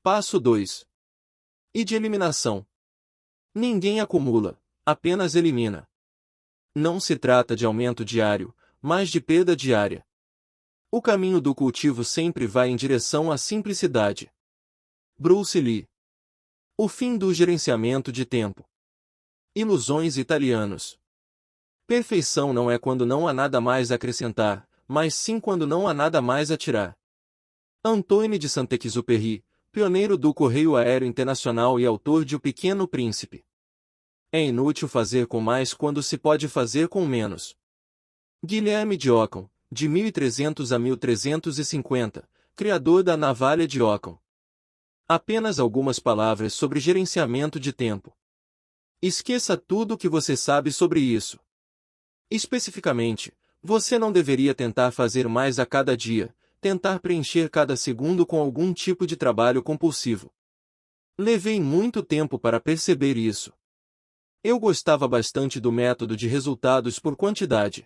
Passo 2. E de eliminação. Ninguém acumula, apenas elimina. Não se trata de aumento diário, mas de perda diária. O caminho do cultivo sempre vai em direção à simplicidade. Bruce Lee. O fim do gerenciamento de tempo. Ilusões italianos. Perfeição não é quando não há nada mais a acrescentar, mas sim quando não há nada mais a tirar. Antoine de Saint-Exupéry, pioneiro do Correio Aéreo Internacional e autor de O Pequeno Príncipe. É inútil fazer com mais quando se pode fazer com menos. Guilherme de Ockham, de 1300 a 1350, criador da navalha de Ockham. Apenas algumas palavras sobre gerenciamento de tempo. Esqueça tudo o que você sabe sobre isso. Especificamente, você não deveria tentar fazer mais a cada dia, tentar preencher cada segundo com algum tipo de trabalho compulsivo. Levei muito tempo para perceber isso. Eu gostava bastante do método de resultados por quantidade.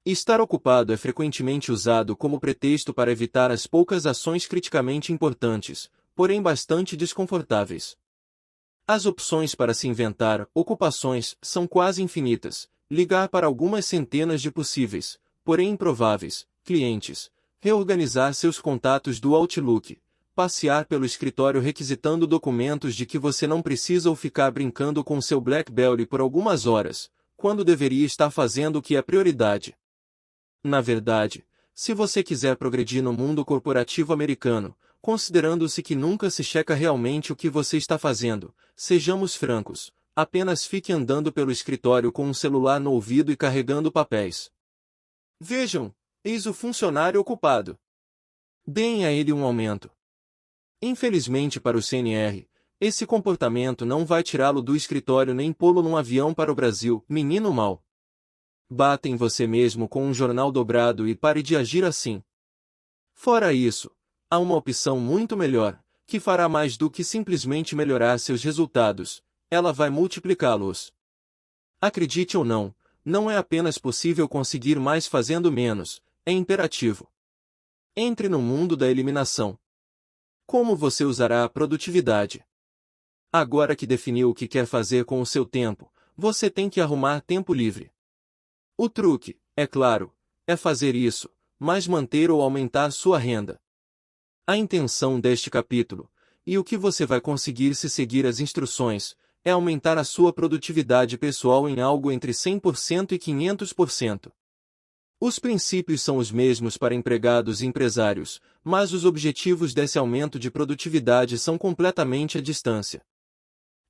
Estar ocupado é frequentemente usado como pretexto para evitar as poucas ações criticamente importantes, porém bastante desconfortáveis. As opções para se inventar ocupações são quase infinitas. Ligar para algumas centenas de possíveis, porém improváveis, clientes, reorganizar seus contatos do Outlook, passear pelo escritório requisitando documentos de que você não precisa ou ficar brincando com seu BlackBerry por algumas horas, quando deveria estar fazendo o que é prioridade. Na verdade, se você quiser progredir no mundo corporativo americano, considerando-se que nunca se checa realmente o que você está fazendo, sejamos francos, apenas fique andando pelo escritório com um celular no ouvido e carregando papéis. Vejam, eis o funcionário ocupado. Deem a ele um aumento. Infelizmente para o CNR, esse comportamento não vai tirá-lo do escritório nem pô-lo num avião para o Brasil, menino mau. Bata em você mesmo com um jornal dobrado e pare de agir assim. Fora isso, há uma opção muito melhor, que fará mais do que simplesmente melhorar seus resultados. Ela vai multiplicá-los. Acredite ou não, não é apenas possível conseguir mais fazendo menos, é imperativo. Entre no mundo da eliminação. Como você usará a produtividade? Agora que definiu o que quer fazer com o seu tempo, você tem que arrumar tempo livre. O truque, é claro, é fazer isso, mas manter ou aumentar sua renda. A intenção deste capítulo, e o que você vai conseguir se seguir as instruções, é aumentar a sua produtividade pessoal em algo entre 100% e 500%. Os princípios são os mesmos para empregados e empresários, mas os objetivos desse aumento de produtividade são completamente à distância.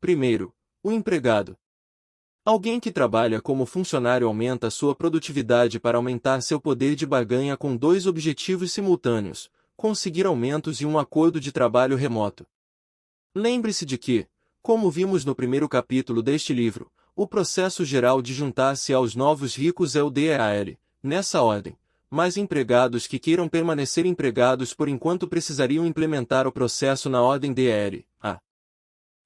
Primeiro, o empregado. Alguém que trabalha como funcionário aumenta sua produtividade para aumentar seu poder de barganha com dois objetivos simultâneos: conseguir aumentos e um acordo de trabalho remoto. Lembre-se de que, como vimos no primeiro capítulo deste livro, o processo geral de juntar-se aos novos ricos é o DEAL, nessa ordem, mas empregados que queiram permanecer empregados por enquanto precisariam implementar o processo na ordem DEAL.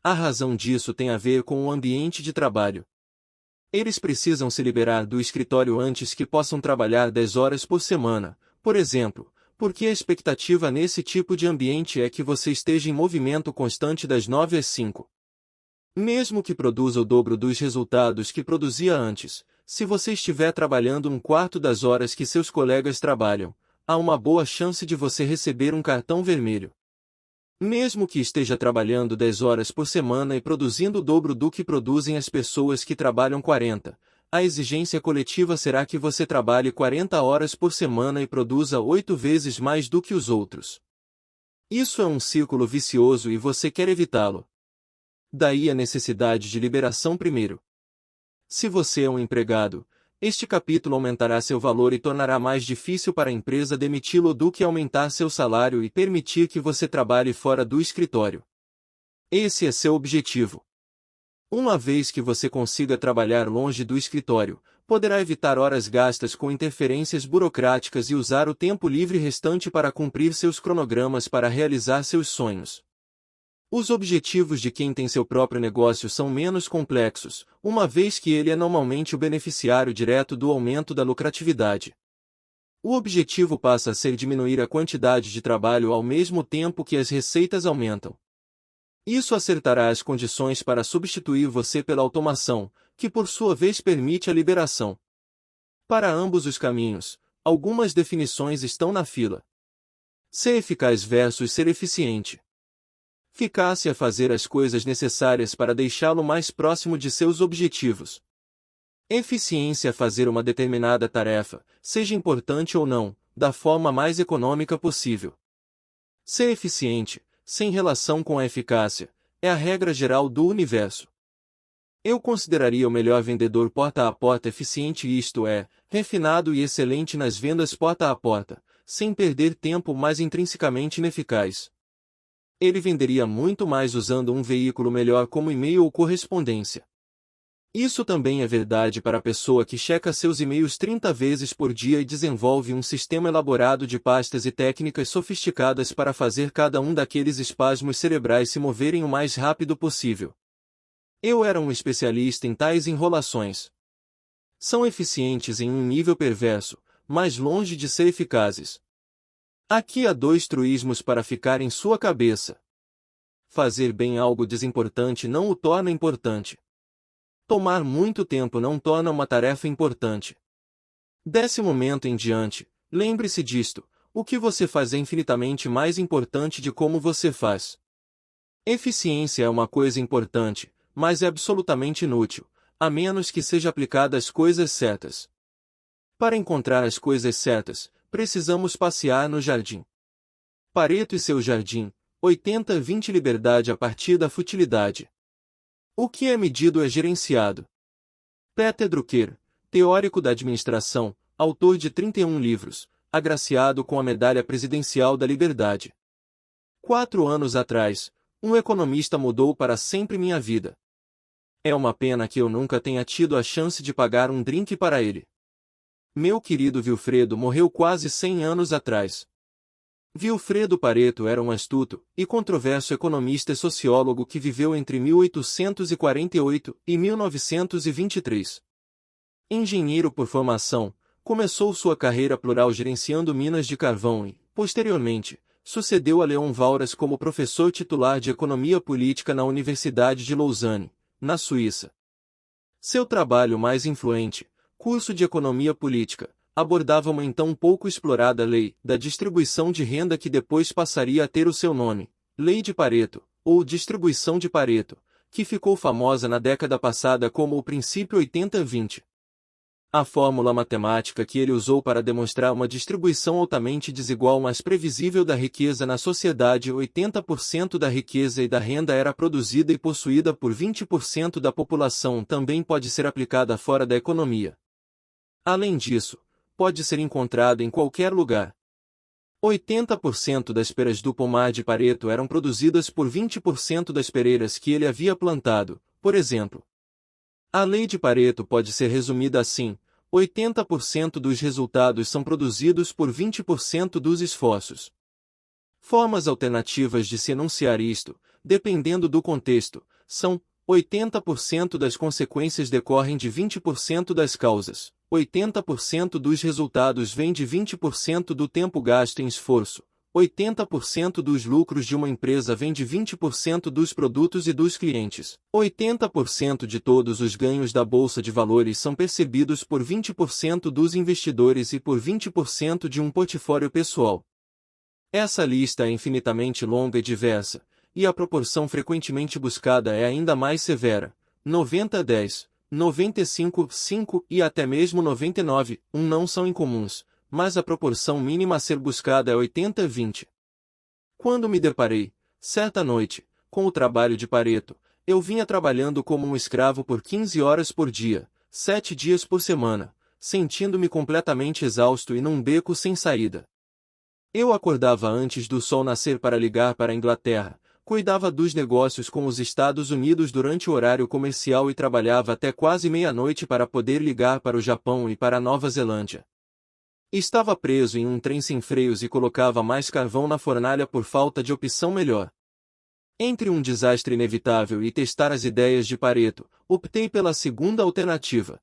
A razão disso tem a ver com o ambiente de trabalho. Eles precisam se liberar do escritório antes que possam trabalhar 10 horas por semana, por exemplo, porque a expectativa nesse tipo de ambiente é que você esteja em movimento constante das 9 às 5. Mesmo que produza o dobro dos resultados que produzia antes, se você estiver trabalhando um quarto das horas que seus colegas trabalham, há uma boa chance de você receber um cartão vermelho. Mesmo que esteja trabalhando 10 horas por semana e produzindo o dobro do que produzem as pessoas que trabalham 40, a exigência coletiva será que você trabalhe 40 horas por semana e produza 8 vezes mais do que os outros. Isso é um círculo vicioso e você quer evitá-lo. Daí a necessidade de liberação primeiro. Se você é um empregado, este capítulo aumentará seu valor e tornará mais difícil para a empresa demiti-lo do que aumentar seu salário e permitir que você trabalhe fora do escritório. Esse é seu objetivo. Uma vez que você consiga trabalhar longe do escritório, poderá evitar horas gastas com interferências burocráticas e usar o tempo livre restante para cumprir seus cronogramas para realizar seus sonhos. Os objetivos de quem tem seu próprio negócio são menos complexos, uma vez que ele é normalmente o beneficiário direto do aumento da lucratividade. O objetivo passa a ser diminuir a quantidade de trabalho ao mesmo tempo que as receitas aumentam. Isso acertará as condições para substituir você pela automação, que por sua vez permite a liberação. Para ambos os caminhos, algumas definições estão na fila. Ser eficaz versus ser eficiente. Eficácia é fazer as coisas necessárias para deixá-lo mais próximo de seus objetivos. Eficiência é fazer uma determinada tarefa, seja importante ou não, da forma mais econômica possível. Ser eficiente, sem relação com a eficácia, é a regra geral do universo. Eu consideraria o melhor vendedor porta a porta eficiente, isto é, refinado e excelente nas vendas porta a porta, sem perder tempo, mas intrinsecamente ineficaz. Ele venderia muito mais usando um veículo melhor como e-mail ou correspondência. Isso também é verdade para a pessoa que checa seus e-mails 30 vezes por dia e desenvolve um sistema elaborado de pastas e técnicas sofisticadas para fazer cada um daqueles espasmos cerebrais se moverem o mais rápido possível. Eu era um especialista em tais enrolações. São eficientes em um nível perverso, mas longe de ser eficazes. Aqui há dois truísmos para ficar em sua cabeça. Fazer bem algo desimportante não o torna importante. Tomar muito tempo não torna uma tarefa importante. Desse momento em diante, lembre-se disto: o que você faz é infinitamente mais importante de como você faz. Eficiência é uma coisa importante, mas é absolutamente inútil, a menos que seja aplicada às coisas certas. Para encontrar as coisas certas, precisamos passear no jardim. Pareto e seu jardim, 80-20 liberdade a partir da futilidade. O que é medido é gerenciado. Peter Drucker, teórico da administração, autor de 31 livros, agraciado com a Medalha Presidencial da Liberdade. 4 anos atrás, um economista mudou para sempre minha vida. É uma pena que eu nunca tenha tido a chance de pagar um drink para ele. Meu querido Vilfredo morreu quase 100 anos atrás. Vilfredo Pareto era um astuto e controverso economista e sociólogo que viveu entre 1848 e 1923. Engenheiro por formação, começou sua carreira plural gerenciando minas de carvão e, posteriormente, sucedeu a Leon Walras como professor titular de economia política na Universidade de Lausanne, na Suíça. Seu trabalho mais influente, Curso de Economia Política, abordava uma então pouco explorada lei da distribuição de renda que depois passaria a ter o seu nome, Lei de Pareto, ou Distribuição de Pareto, que ficou famosa na década passada como o princípio 80-20. A fórmula matemática que ele usou para demonstrar uma distribuição altamente desigual mas previsível da riqueza na sociedade: 80% da riqueza e da renda era produzida e possuída por 20% da população, também pode ser aplicada fora da economia. Além disso, pode ser encontrado em qualquer lugar. 80% das peras do pomar de Pareto eram produzidas por 20% das pereiras que ele havia plantado, por exemplo. A lei de Pareto pode ser resumida assim: 80% dos resultados são produzidos por 20% dos esforços. Formas alternativas de se enunciar isto, dependendo do contexto, são: 80% das consequências decorrem de 20% das causas, 80% dos resultados vêm de 20% do tempo gasto em esforço, 80% dos lucros de uma empresa vem de 20% dos produtos e dos clientes, 80% de todos os ganhos da bolsa de valores são percebidos por 20% dos investidores e por 20% de um portfólio pessoal. Essa lista é infinitamente longa e diversa, e a proporção frequentemente buscada é ainda mais severa: 90-10, 95-5 e até mesmo 99-1 não são incomuns, mas a proporção mínima a ser buscada é 80-20. Quando me deparei, certa noite, com o trabalho de Pareto, eu vinha trabalhando como um escravo por 15 horas por dia, 7 dias por semana, sentindo-me completamente exausto e num beco sem saída. Eu acordava antes do sol nascer para ligar para a Inglaterra, cuidava dos negócios com os Estados Unidos durante o horário comercial e trabalhava até quase meia-noite para poder ligar para o Japão e para a Nova Zelândia. Estava preso em um trem sem freios e colocava mais carvão na fornalha por falta de opção melhor. Entre um desastre inevitável e testar as ideias de Pareto, optei pela segunda alternativa.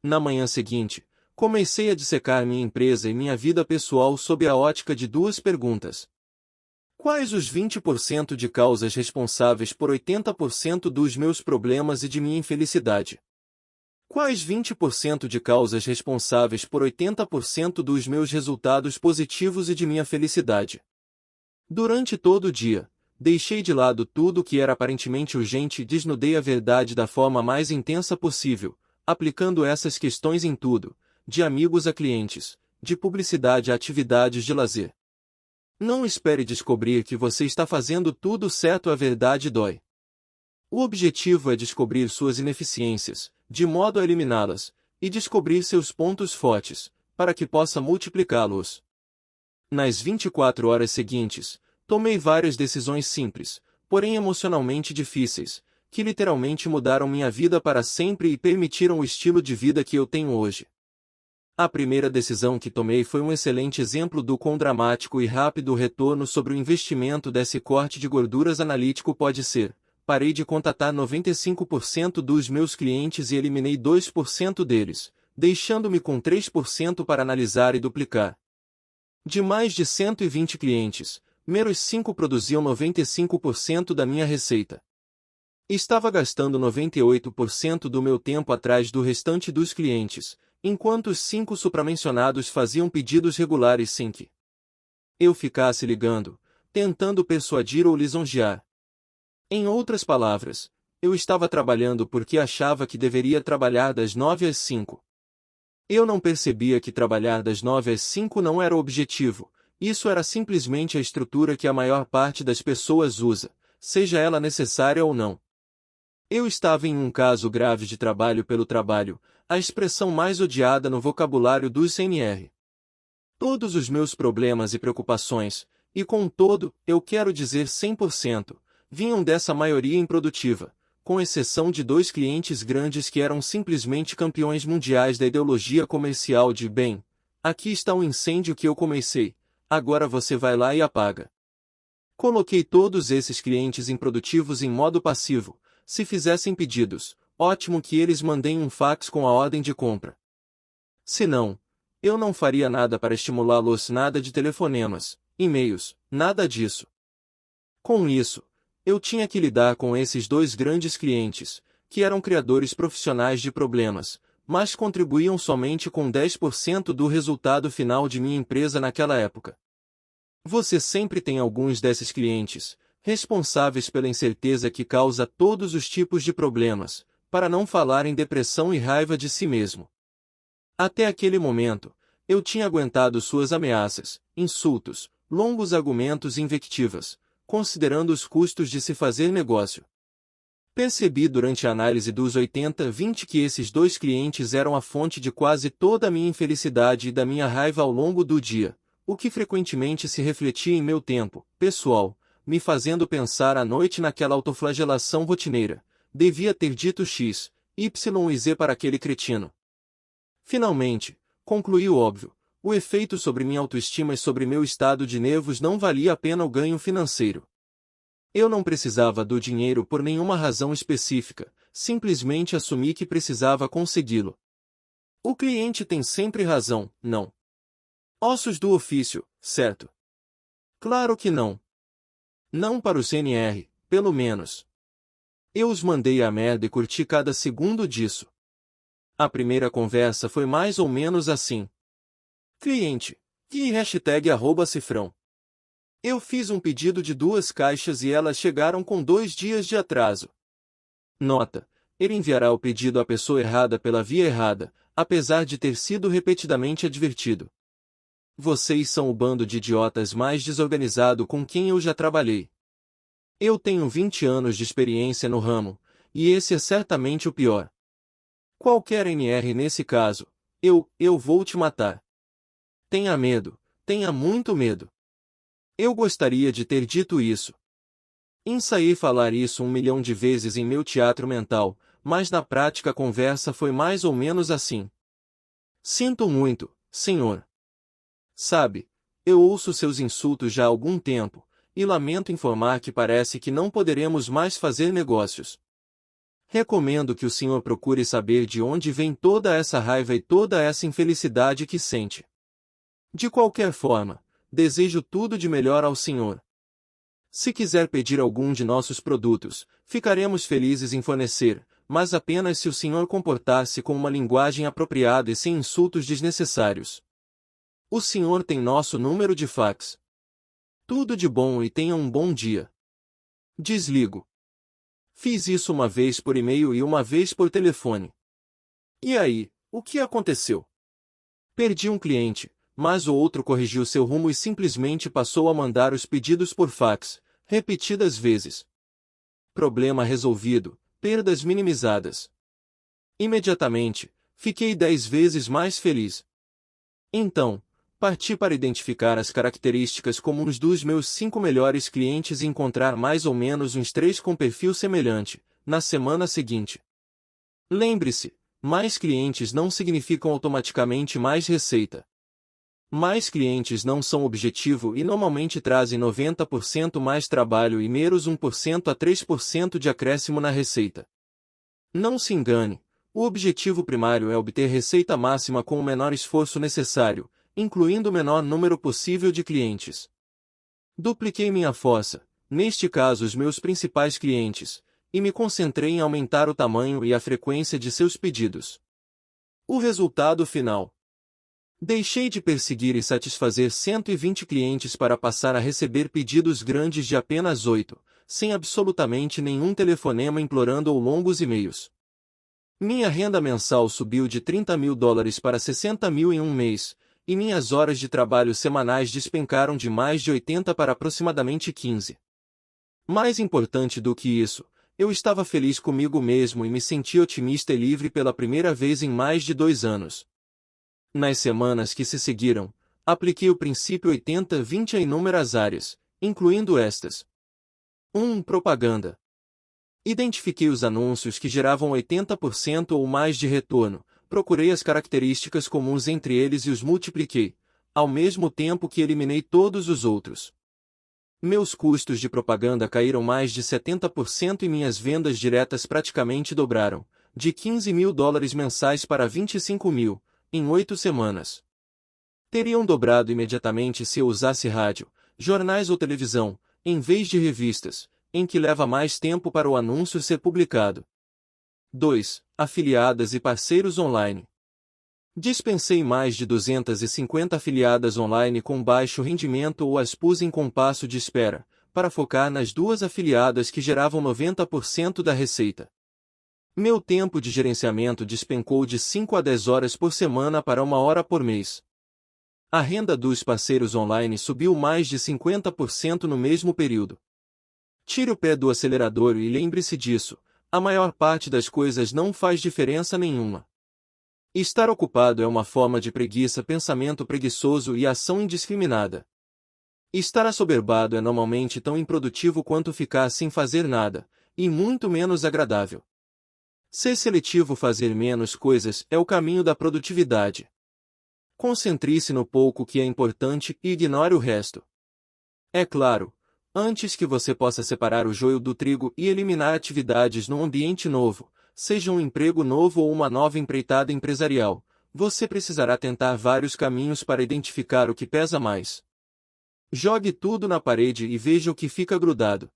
Na manhã seguinte, Comecei a dissecar minha empresa e minha vida pessoal sob a ótica de duas perguntas. Quais os 20% de causas responsáveis por 80% dos meus problemas e de minha infelicidade? Quais 20% de causas responsáveis por 80% dos meus resultados positivos e de minha felicidade? Durante todo o dia, deixei de lado tudo o que era aparentemente urgente e desnudei a verdade da forma mais intensa possível, aplicando essas questões em tudo, de amigos a clientes, de publicidade a atividades de lazer. Não espere descobrir que você está fazendo tudo certo, a verdade dói. O objetivo é descobrir suas ineficiências, de modo a eliminá-las, e descobrir seus pontos fortes, para que possa multiplicá-los. Nas 24 horas seguintes, tomei várias decisões simples, porém emocionalmente difíceis, que literalmente mudaram minha vida para sempre e permitiram o estilo de vida que eu tenho hoje. A primeira decisão que tomei foi um excelente exemplo do quão dramático e rápido o retorno sobre o investimento desse corte de gorduras analítico pode ser. Parei de contatar 95% dos meus clientes e eliminei 2% deles, deixando-me com 3% para analisar e duplicar. De mais de 120 clientes, meros 5 produziam 95% da minha receita. Estava gastando 98% do meu tempo atrás do restante dos clientes, enquanto os 5 supramencionados faziam pedidos regulares sem que eu ficasse ligando, tentando persuadir ou lisonjear. Em outras palavras, eu estava trabalhando porque achava que deveria trabalhar das 9 às 5. Eu não percebia que trabalhar das 9 às 5 não era o objetivo, isso era simplesmente a estrutura que a maior parte das pessoas usa, seja ela necessária ou não. Eu estava em um caso grave de trabalho pelo trabalho, a expressão mais odiada no vocabulário dos CNR. Todos os meus problemas e preocupações, e com todo, eu quero dizer 100%, vinham dessa maioria improdutiva, com exceção de 2 clientes grandes que eram simplesmente campeões mundiais da ideologia comercial de bem, aqui está um incêndio que eu comecei, agora você vai lá e apaga. Coloquei todos esses clientes improdutivos em modo passivo, se fizessem pedidos, ótimo que eles mandem um fax com a ordem de compra. Se não, eu não faria nada para estimulá-los, nada de telefonemas, e-mails, nada disso. Com isso, eu tinha que lidar com esses 2 grandes clientes, que eram criadores profissionais de problemas, mas contribuíam somente com 10% do resultado final de minha empresa naquela época. Você sempre tem alguns desses clientes, responsáveis pela incerteza que causa todos os tipos de problemas, para não falar em depressão e raiva de si mesmo. Até aquele momento, eu tinha aguentado suas ameaças, insultos, longos argumentos e invectivas, considerando os custos de se fazer negócio. Percebi durante a análise dos 80-20 que esses 2 clientes eram a fonte de quase toda a minha infelicidade e da minha raiva ao longo do dia, o que frequentemente se refletia em meu tempo pessoal, me fazendo pensar à noite naquela autoflagelação rotineira. Devia ter dito X, Y e Z para aquele cretino. Finalmente, concluí o óbvio. O efeito sobre minha autoestima e sobre meu estado de nervos não valia a pena o ganho financeiro. Eu não precisava do dinheiro por nenhuma razão específica, simplesmente assumi que precisava consegui-lo. O cliente tem sempre razão, não? Ossos do ofício, certo? Claro que não. Não para o CNR, pelo menos. Eu os mandei a merda e curti cada segundo disso. A primeira conversa foi mais ou menos assim. Cliente, e #cifrão. Eu fiz um pedido de 2 caixas e elas chegaram com 2 dias de atraso. Nota: ele enviará o pedido à pessoa errada pela via errada, apesar de ter sido repetidamente advertido. Vocês são o bando de idiotas mais desorganizado com quem eu já trabalhei. Eu tenho 20 anos de experiência no ramo, e esse é certamente o pior. Qualquer NR nesse caso, eu vou te matar. Tenha medo, tenha muito medo. Eu gostaria de ter dito isso. Ensaiei falar isso 1 milhão de vezes em meu teatro mental, mas na prática a conversa foi mais ou menos assim. Sinto muito, senhor. Sabe, eu ouço seus insultos já há algum tempo, e lamento informar que parece que não poderemos mais fazer negócios. Recomendo que o senhor procure saber de onde vem toda essa raiva e toda essa infelicidade que sente. De qualquer forma, desejo tudo de melhor ao senhor. Se quiser pedir algum de nossos produtos, ficaremos felizes em fornecer, mas apenas se o senhor comportar-se com uma linguagem apropriada e sem insultos desnecessários. O senhor tem nosso número de fax. Tudo de bom e tenha um bom dia. Desligo. Fiz isso uma vez por e-mail e uma vez por telefone. E aí, o que aconteceu? Perdi um cliente, mas o outro corrigiu seu rumo e simplesmente passou a mandar os pedidos por fax, repetidas vezes. Problema resolvido, perdas minimizadas. Imediatamente, fiquei 10 vezes mais feliz. Então, parti para identificar as características comuns dos meus 5 melhores clientes e encontrar mais ou menos uns 3 com perfil semelhante, na semana seguinte. Lembre-se, mais clientes não significam automaticamente mais receita. Mais clientes não são objetivo e normalmente trazem 90% mais trabalho e menos 1% a 3% de acréscimo na receita. Não se engane, o objetivo primário é obter receita máxima com o menor esforço necessário, incluindo o menor número possível de clientes. Dupliquei minha força, neste caso os meus principais clientes, e me concentrei em aumentar o tamanho e a frequência de seus pedidos. O resultado final. Deixei de perseguir e satisfazer 120 clientes para passar a receber pedidos grandes de apenas 8, sem absolutamente nenhum telefonema implorando ou longos e-mails. Minha renda mensal subiu de $30.000 para 60.000 em um mês, e minhas horas de trabalho semanais despencaram de mais de 80 para aproximadamente 15. Mais importante do que isso, eu estava feliz comigo mesmo e me senti otimista e livre pela primeira vez em mais de 2 anos. Nas semanas que se seguiram, apliquei o princípio 80-20 a inúmeras áreas, incluindo estas. 1. Propaganda. Identifiquei os anúncios que geravam 80% ou mais de retorno, procurei as características comuns entre eles e os multipliquei, ao mesmo tempo que eliminei todos os outros. Meus custos de propaganda caíram mais de 70% e minhas vendas diretas praticamente dobraram, de $15.000 mensais para 25.000, em 8 semanas. Teriam dobrado imediatamente se eu usasse rádio, jornais ou televisão, em vez de revistas, em que leva mais tempo para o anúncio ser publicado. 2. Afiliadas e parceiros online. Dispensei mais de 250 afiliadas online com baixo rendimento ou as pus em compasso de espera, para focar nas 2 afiliadas que geravam 90% da receita. Meu tempo de gerenciamento despencou de 5 a 10 horas por semana para 1 hora por mês. A renda dos parceiros online subiu mais de 50% no mesmo período. Tire o pé do acelerador e lembre-se disso, a maior parte das coisas não faz diferença nenhuma. Estar ocupado é uma forma de preguiça, pensamento preguiçoso e ação indiscriminada. Estar assoberbado é normalmente tão improdutivo quanto ficar sem fazer nada, e muito menos agradável. Ser seletivo, fazer menos coisas, é o caminho da produtividade. Concentre-se no pouco que é importante e ignore o resto. É claro, antes que você possa separar o joio do trigo e eliminar atividades num ambiente novo, seja um emprego novo ou uma nova empreitada empresarial, você precisará tentar vários caminhos para identificar o que pesa mais. Jogue tudo na parede e veja o que fica grudado.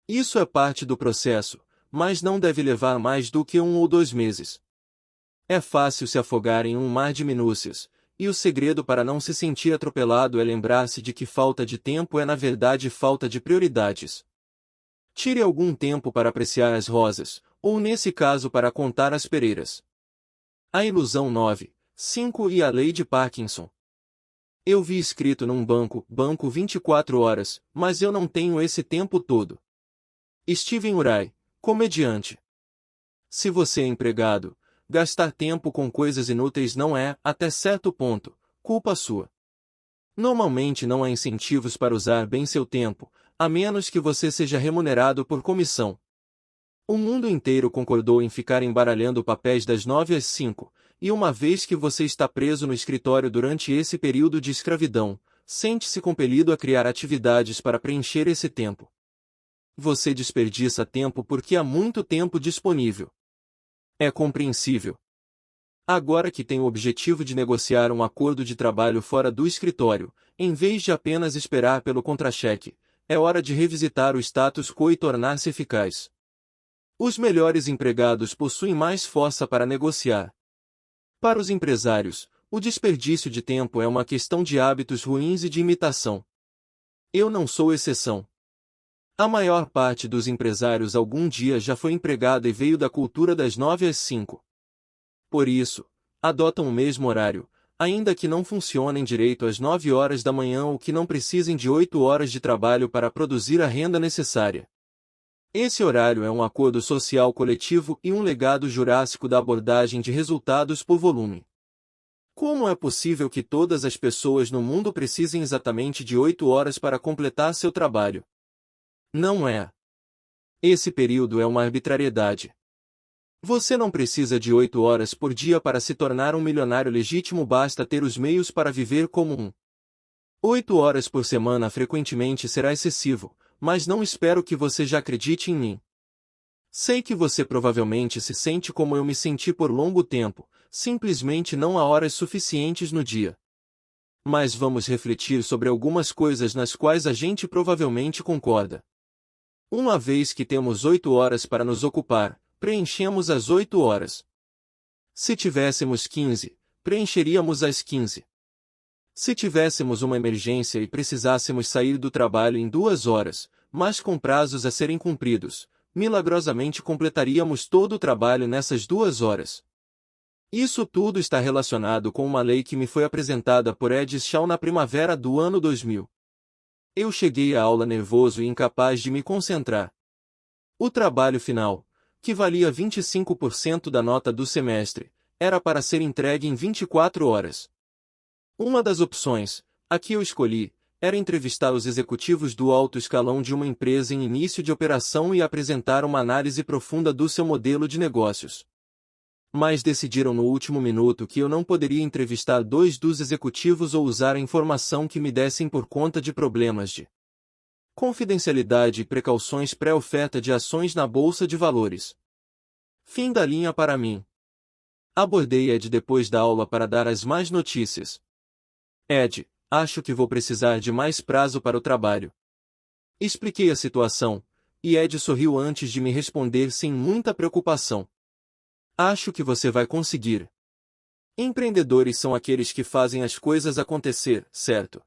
Isso é parte do processo, mas não deve levar mais do que 1 ou 2 meses. É fácil se afogar em um mar de minúcias, e o segredo para não se sentir atropelado é lembrar-se de que falta de tempo é na verdade falta de prioridades. Tire algum tempo para apreciar as rosas, ou nesse caso para contar as pereiras. A ilusão 9, 5 e a lei de Parkinson. Eu vi escrito num banco 24 horas, mas eu não tenho esse tempo todo. Steven Urai, comediante. Se você é empregado, gastar tempo com coisas inúteis não é, até certo ponto, culpa sua. Normalmente não há incentivos para usar bem seu tempo, a menos que você seja remunerado por comissão. O mundo inteiro concordou em ficar embaralhando papéis das 9 às 5, e uma vez que você está preso no escritório durante esse período de escravidão, sente-se compelido a criar atividades para preencher esse tempo. Você desperdiça tempo porque há muito tempo disponível. É compreensível. Agora que tem o objetivo de negociar um acordo de trabalho fora do escritório, em vez de apenas esperar pelo contra-cheque, é hora de revisitar o status quo e tornar-se eficaz. Os melhores empregados possuem mais força para negociar. Para os empresários, o desperdício de tempo é uma questão de hábitos ruins e de imitação. Eu não sou exceção. A maior parte dos empresários algum dia já foi empregada e veio da cultura das 9 às 5. Por isso, adotam o mesmo horário, ainda que não funcionem direito às 9 horas da manhã ou que não precisem de 8 horas de trabalho para produzir a renda necessária. Esse horário é um acordo social coletivo e um legado jurássico da abordagem de resultados por volume. Como é possível que todas as pessoas no mundo precisem exatamente de 8 horas para completar seu trabalho? Não é. Esse período é uma arbitrariedade. Você não precisa de 8 horas por dia para se tornar um milionário legítimo, basta ter os meios para viver como um. 8 horas por semana frequentemente será excessivo, mas não espero que você já acredite em mim. Sei que você provavelmente se sente como eu me senti por longo tempo, simplesmente não há horas suficientes no dia. Mas vamos refletir sobre algumas coisas nas quais a gente provavelmente concorda. Uma vez que temos 8 horas para nos ocupar, preenchemos as 8 horas. Se tivéssemos 15, preencheríamos as 15. Se tivéssemos uma emergência e precisássemos sair do trabalho em 2 horas, mas com prazos a serem cumpridos, milagrosamente completaríamos todo o trabalho nessas 2 horas. Isso tudo está relacionado com uma lei que me foi apresentada por Ed Shaw na primavera do ano 2000. Eu cheguei à aula nervoso e incapaz de me concentrar. O trabalho final, que valia 25% da nota do semestre, era para ser entregue em 24 horas. Uma das opções, a que eu escolhi, era entrevistar os executivos do alto escalão de uma empresa em início de operação e apresentar uma análise profunda do seu modelo de negócios. Mas decidiram no último minuto que eu não poderia entrevistar 2 dos executivos ou usar a informação que me dessem por conta de problemas de confidencialidade e precauções pré-oferta de ações na bolsa de valores. Fim da linha para mim. Abordei Ed depois da aula para dar as más notícias. Ed, acho que vou precisar de mais prazo para o trabalho. Expliquei a situação, e Ed sorriu antes de me responder sem muita preocupação. Acho que você vai conseguir. Empreendedores são aqueles que fazem as coisas acontecer, certo?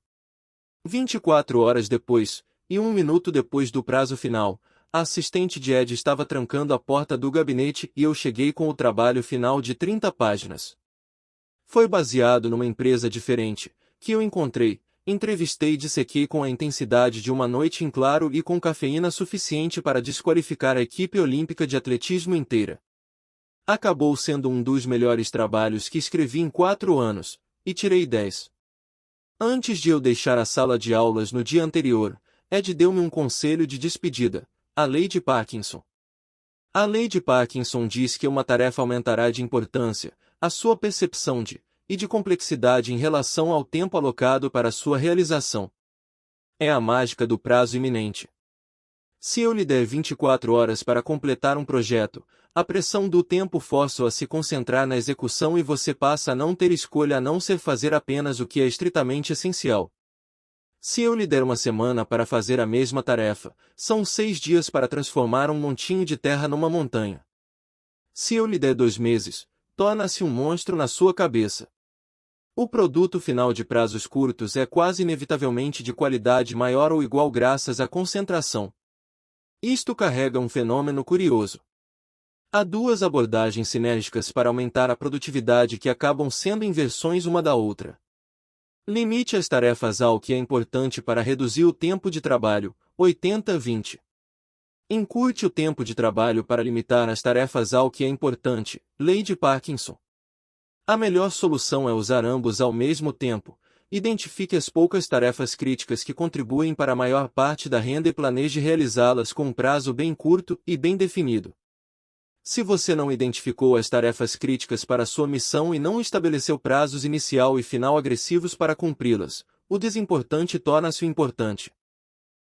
24 horas depois, e 1 minuto depois do prazo final, a assistente de Ed estava trancando a porta do gabinete e eu cheguei com o trabalho final de 30 páginas. Foi baseado numa empresa diferente, que eu encontrei, entrevistei e dissequei com a intensidade de uma noite em claro e com cafeína suficiente para desqualificar a equipe olímpica de atletismo inteira. Acabou sendo um dos melhores trabalhos que escrevi em 4 anos, e tirei 10. Antes de eu deixar a sala de aulas no dia anterior, Ed deu-me um conselho de despedida, a lei de Parkinson. A lei de Parkinson diz que uma tarefa aumentará de importância, a sua percepção e de complexidade em relação ao tempo alocado para sua realização. É a mágica do prazo iminente. Se eu lhe der 24 horas para completar um projeto, a pressão do tempo força-o a se concentrar na execução e você passa a não ter escolha a não ser fazer apenas o que é estritamente essencial. Se eu lhe der uma semana para fazer a mesma tarefa, são 6 dias para transformar um montinho de terra numa montanha. Se eu lhe der 2 meses, torna-se um monstro na sua cabeça. O produto final de prazos curtos é quase inevitavelmente de qualidade maior ou igual graças à concentração. Isto carrega um fenômeno curioso. Há 2 abordagens sinérgicas para aumentar a produtividade que acabam sendo inversões uma da outra. Limite as tarefas ao que é importante para reduzir o tempo de trabalho, 80-20. Encurte o tempo de trabalho para limitar as tarefas ao que é importante, lei de Parkinson. A melhor solução é usar ambos ao mesmo tempo. Identifique as poucas tarefas críticas que contribuem para a maior parte da renda e planeje realizá-las com um prazo bem curto e bem definido. Se você não identificou as tarefas críticas para sua missão e não estabeleceu prazos inicial e final agressivos para cumpri-las, o desimportante torna-se o importante.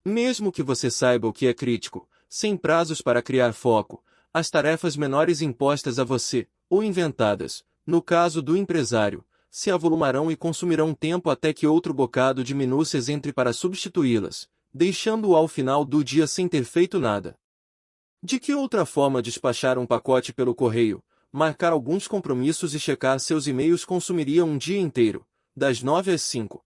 Mesmo que você saiba o que é crítico, sem prazos para criar foco, as tarefas menores impostas a você, ou inventadas, no caso do empresário, se avolumarão e consumirão tempo até que outro bocado de minúcias entre para substituí-las, deixando-o ao final do dia sem ter feito nada. De que outra forma despachar um pacote pelo correio, marcar alguns compromissos e checar seus e-mails consumiria um dia inteiro, das 9 às 5?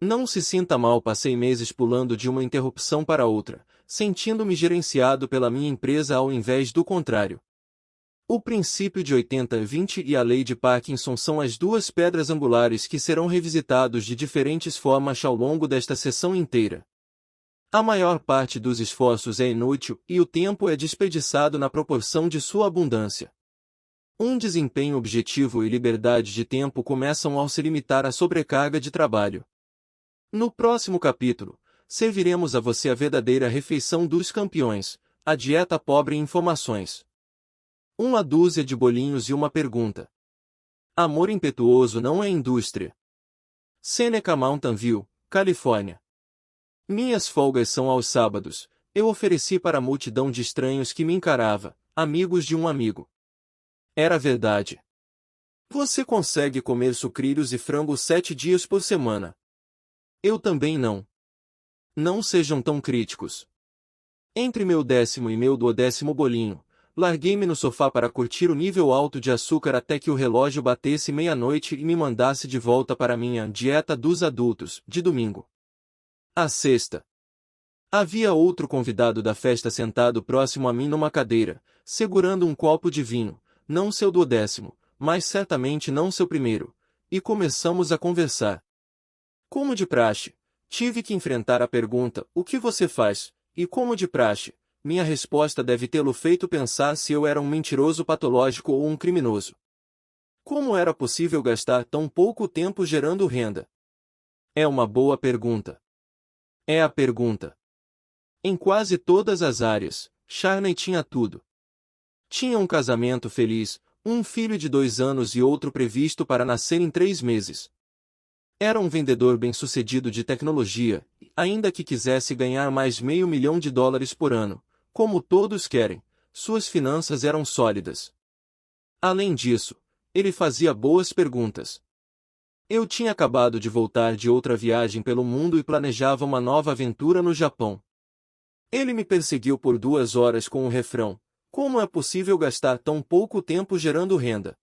Não se sinta mal, passei meses pulando de uma interrupção para outra, sentindo-me gerenciado pela minha empresa ao invés do contrário. O princípio de 80-20 e a lei de Parkinson são as duas pedras angulares que serão revisitados de diferentes formas ao longo desta sessão inteira. A maior parte dos esforços é inútil e o tempo é desperdiçado na proporção de sua abundância. Um desempenho objetivo e liberdade de tempo começam ao se limitar à sobrecarga de trabalho. No próximo capítulo, serviremos a você a verdadeira refeição dos campeões, a dieta pobre em informações. Uma dúzia de bolinhos e uma pergunta. Amor impetuoso não é indústria. Seneca Mountain View, Califórnia. Minhas folgas são aos sábados, eu ofereci para a multidão de estranhos que me encarava, amigos de um amigo. Era verdade. Você consegue comer sucrilhos e frango 7 dias por semana. Eu também não. Não sejam tão críticos. Entre meu 10º e meu 12º bolinho, larguei-me no sofá para curtir o nível alto de açúcar até que o relógio batesse meia-noite e me mandasse de volta para minha dieta dos adultos, de domingo. À sexta. Havia outro convidado da festa sentado próximo a mim numa cadeira, segurando um copo de vinho, não seu 12º, mas certamente não seu primeiro, e começamos a conversar. Como de praxe, tive que enfrentar a pergunta, o que você faz? E como de praxe, minha resposta deve tê-lo feito pensar se eu era um mentiroso patológico ou um criminoso. Como era possível gastar tão pouco tempo gerando renda? É uma boa pergunta. É a pergunta. Em quase todas as áreas, Charney tinha tudo. Tinha um casamento feliz, um filho de 2 anos e outro previsto para nascer em 3 meses. Era um vendedor bem-sucedido de tecnologia, ainda que quisesse ganhar mais $500 mil por ano, como todos querem, suas finanças eram sólidas. Além disso, ele fazia boas perguntas. Eu tinha acabado de voltar de outra viagem pelo mundo e planejava uma nova aventura no Japão. Ele me perseguiu por 2 horas com o refrão: como é possível gastar tão pouco tempo gerando renda?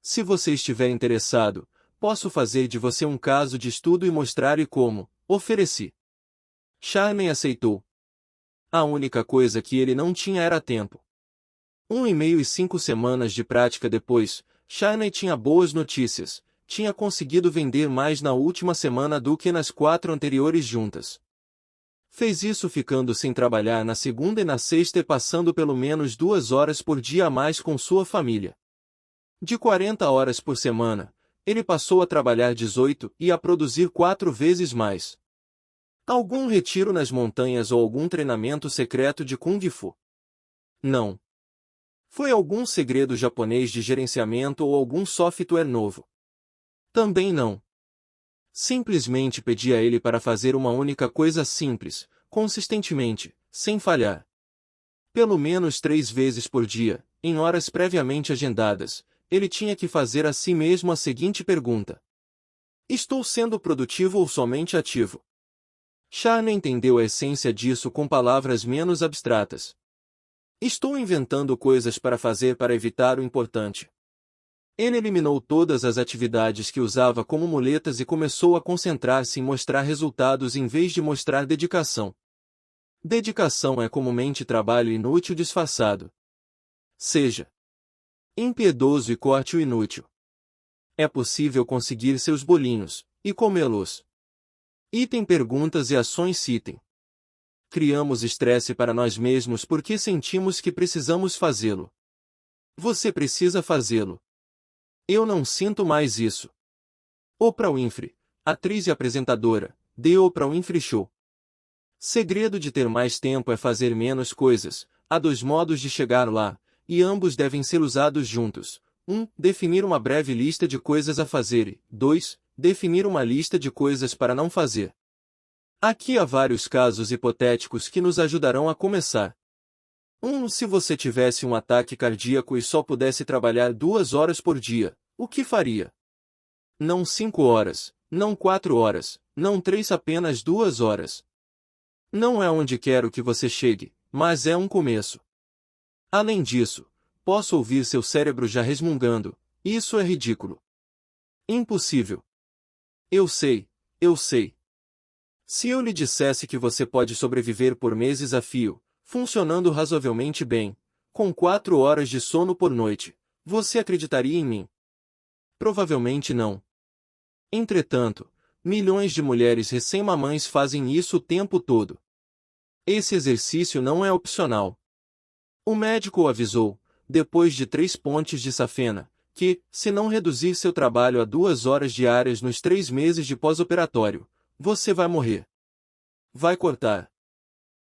Se você estiver interessado, posso fazer de você um caso de estudo e mostrar-lhe como. Ofereci. Charney aceitou. A única coisa que ele não tinha era tempo. 1 e-mail e 5 semanas de prática depois, Charney tinha boas notícias. Tinha conseguido vender mais na última semana do que nas 4 anteriores juntas. Fez isso ficando sem trabalhar na segunda e na sexta e passando pelo menos 2 horas por dia a mais com sua família. De 40 horas por semana, ele passou a trabalhar 18 e a produzir 4 vezes mais. Algum retiro nas montanhas ou algum treinamento secreto de Kung Fu? Não. Foi algum segredo japonês de gerenciamento ou algum software novo? Também não. Simplesmente pedi a ele para fazer uma única coisa simples, consistentemente, sem falhar. Pelo menos 3 vezes por dia, em horas previamente agendadas, ele tinha que fazer a si mesmo a seguinte pergunta: estou sendo produtivo ou somente ativo? Charney entendeu a essência disso com palavras menos abstratas. Estou inventando coisas para fazer para evitar o importante. Ele eliminou todas as atividades que usava como muletas e começou a concentrar-se em mostrar resultados em vez de mostrar dedicação. Dedicação é comumente trabalho inútil disfarçado. Seja impiedoso e corte o inútil. É possível conseguir seus bolinhos, e comê-los. Item perguntas e ações citem. Criamos estresse para nós mesmos porque sentimos que precisamos fazê-lo. Você precisa fazê-lo. Eu não sinto mais isso. Oprah Winfrey, atriz e apresentadora, The Oprah Winfrey Show. Segredo de ter mais tempo é fazer menos coisas. Há 2 modos de chegar lá, e ambos devem ser usados juntos. 1. Definir uma breve lista de coisas a fazer e 2. Definir uma lista de coisas para não fazer. Aqui há vários casos hipotéticos que nos ajudarão a começar. Se você tivesse um ataque cardíaco e só pudesse trabalhar 2 horas por dia, o que faria? Não 5 horas, não 4 horas, não 3, apenas 2 horas. Não é onde quero que você chegue, mas é um começo. Além disso, posso ouvir seu cérebro já resmungando: isso é ridículo. Impossível. Eu sei, eu sei. Se eu lhe dissesse que você pode sobreviver por meses a fio, funcionando razoavelmente bem, com 4 horas de sono por noite, você acreditaria em mim? Provavelmente não. Entretanto, milhões de mulheres recém-mamães fazem isso o tempo todo. Esse exercício não é opcional. O médico o avisou, depois de 3 pontes de safena, que, se não reduzir seu trabalho a 2 horas diárias nos 3 meses de pós-operatório, você vai morrer. Vai cortar.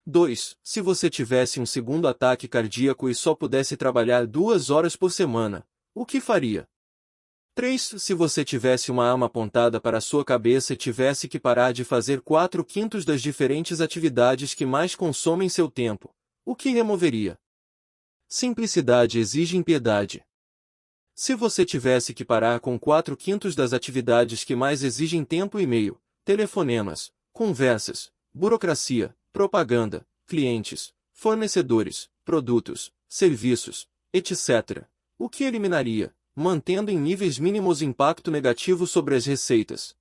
2. Se você tivesse um segundo ataque cardíaco e só pudesse trabalhar 2 horas por semana, o que faria? 3. Se você tivesse uma arma apontada para a sua cabeça e tivesse que parar de fazer 4/5 das diferentes atividades que mais consomem seu tempo, o que removeria? Simplicidade exige impiedade. Se você tivesse que parar com 4/5 das atividades que mais exigem tempo e meio, telefonemas, conversas, burocracia, propaganda, clientes, fornecedores, produtos, serviços, etc., o que eliminaria, mantendo em níveis mínimos impacto negativo sobre as receitas?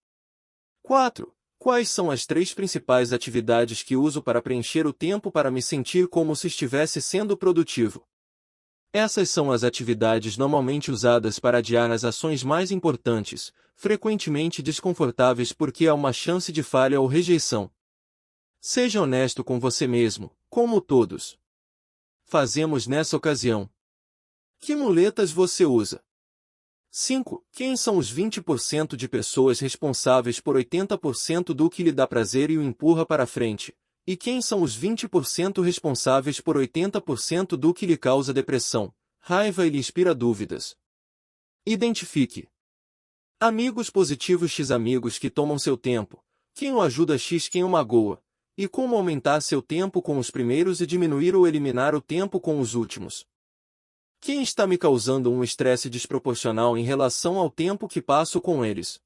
4. Quais são as 3 principais atividades que uso para preencher o tempo para me sentir como se estivesse sendo produtivo? Essas são as atividades normalmente usadas para adiar as ações mais importantes, frequentemente desconfortáveis porque há uma chance de falha ou rejeição. Seja honesto com você mesmo, como todos fazemos nessa ocasião. Que muletas você usa? 5. Quem são os 20% de pessoas responsáveis por 80% do que lhe dá prazer e o empurra para frente? E quem são os 20% responsáveis por 80% do que lhe causa depressão, raiva e lhe inspira dúvidas? Identifique. Amigos positivos x amigos que tomam seu tempo. Quem o ajuda x quem o magoa. E como aumentar seu tempo com os primeiros e diminuir ou eliminar o tempo com os últimos? Quem está me causando um estresse desproporcional em relação ao tempo que passo com eles?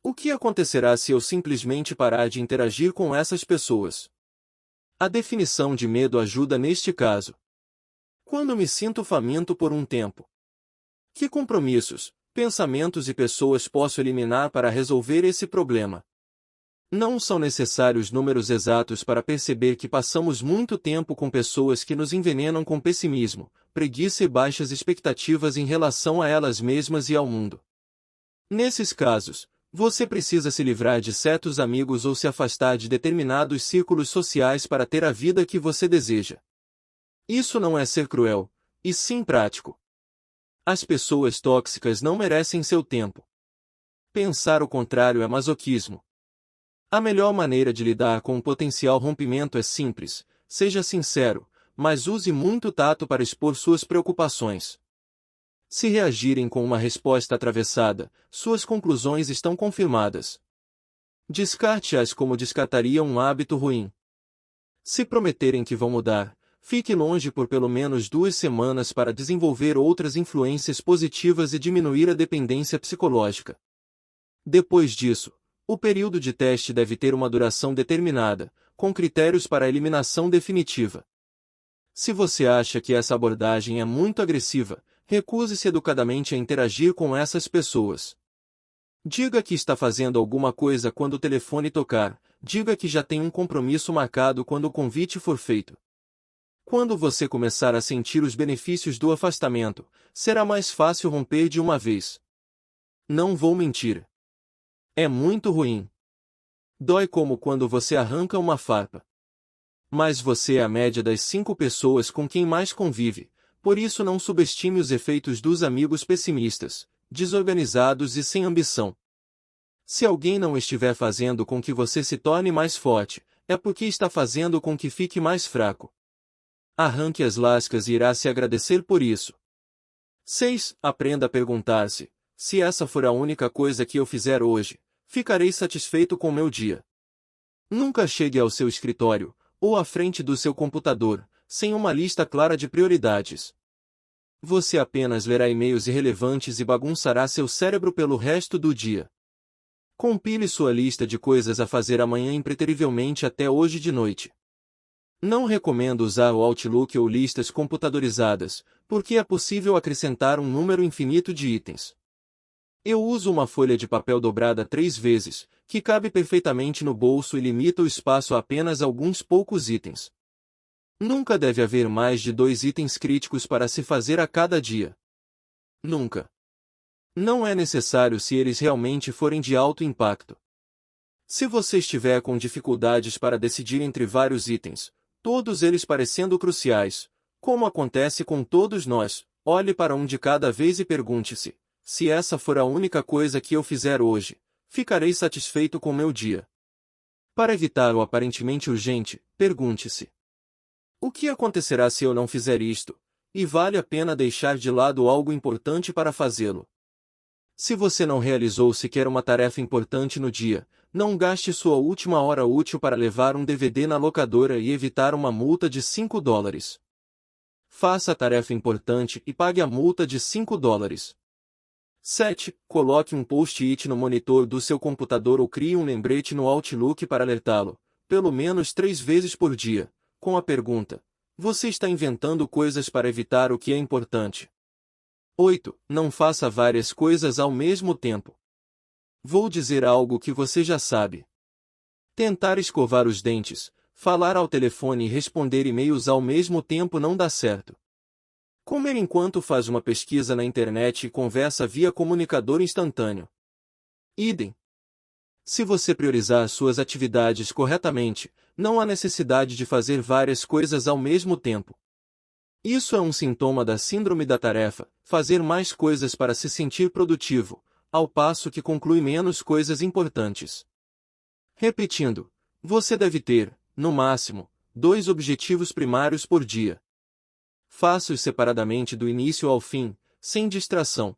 O que acontecerá se eu simplesmente parar de interagir com essas pessoas? A definição de medo ajuda neste caso. Quando me sinto faminto por um tempo. Que compromissos, pensamentos e pessoas posso eliminar para resolver esse problema? Não são necessários números exatos para perceber que passamos muito tempo com pessoas que nos envenenam com pessimismo, preguiça e baixas expectativas em relação a elas mesmas e ao mundo. Nesses casos, você precisa se livrar de certos amigos ou se afastar de determinados círculos sociais para ter a vida que você deseja. Isso não é ser cruel, e sim prático. As pessoas tóxicas não merecem seu tempo. Pensar o contrário é masoquismo. A melhor maneira de lidar com um potencial rompimento é simples: seja sincero, mas use muito tato para expor suas preocupações. Se reagirem com uma resposta atravessada, suas conclusões estão confirmadas. Descarte-as como descartaria um hábito ruim. Se prometerem que vão mudar, fique longe por pelo menos 2 semanas para desenvolver outras influências positivas e diminuir a dependência psicológica. Depois disso, o período de teste deve ter uma duração determinada, com critérios para a eliminação definitiva. Se você acha que essa abordagem é muito agressiva, recuse-se educadamente a interagir com essas pessoas. Diga que está fazendo alguma coisa quando o telefone tocar, diga que já tem um compromisso marcado quando o convite for feito. Quando você começar a sentir os benefícios do afastamento, será mais fácil romper de uma vez. Não vou mentir. É muito ruim. Dói como quando você arranca uma farpa. Mas você é a média das 5 pessoas com quem mais convive, por isso não subestime os efeitos dos amigos pessimistas, desorganizados e sem ambição. Se alguém não estiver fazendo com que você se torne mais forte, é porque está fazendo com que fique mais fraco. Arranque as lascas e irá se agradecer por isso. 6. Aprenda a perguntar-se: se essa for a única coisa que eu fizer hoje, ficarei satisfeito com meu dia. Nunca chegue ao seu escritório, ou à frente do seu computador, sem uma lista clara de prioridades. Você apenas lerá e-mails irrelevantes e bagunçará seu cérebro pelo resto do dia. Compile sua lista de coisas a fazer amanhã impreterivelmente até hoje de noite. Não recomendo usar o Outlook ou listas computadorizadas, porque é possível acrescentar um número infinito de itens. Eu uso uma folha de papel dobrada 3 vezes, que cabe perfeitamente no bolso e limita o espaço a apenas alguns poucos itens. Nunca deve haver mais de 2 itens críticos para se fazer a cada dia. Nunca. Não é necessário se eles realmente forem de alto impacto. Se você estiver com dificuldades para decidir entre vários itens, todos eles parecendo cruciais, como acontece com todos nós, olhe para um de cada vez e pergunte-se: se essa for a única coisa que eu fizer hoje, ficarei satisfeito com meu dia? Para evitar o aparentemente urgente, pergunte-se: o que acontecerá se eu não fizer isto? E vale a pena deixar de lado algo importante para fazê-lo. Se você não realizou sequer uma tarefa importante no dia, não gaste sua última hora útil para levar um DVD na locadora e evitar uma multa de $5. Faça a tarefa importante e pague a multa de $5. 7. Coloque um post-it no monitor do seu computador ou crie um lembrete no Outlook para alertá-lo, pelo menos 3 vezes por dia, com a pergunta: você está inventando coisas para evitar o que é importante? 8. Não faça várias coisas ao mesmo tempo. Vou dizer algo que você já sabe. Tentar escovar os dentes, falar ao telefone e responder e-mails ao mesmo tempo não dá certo. Comer enquanto faz uma pesquisa na internet e conversa via comunicador instantâneo. Idem. Se você priorizar suas atividades corretamente, não há necessidade de fazer várias coisas ao mesmo tempo. Isso é um sintoma da síndrome da tarefa, fazer mais coisas para se sentir produtivo, ao passo que conclui menos coisas importantes. Repetindo, você deve ter, no máximo, 2 objetivos primários por dia. Faça-os separadamente do início ao fim, sem distração.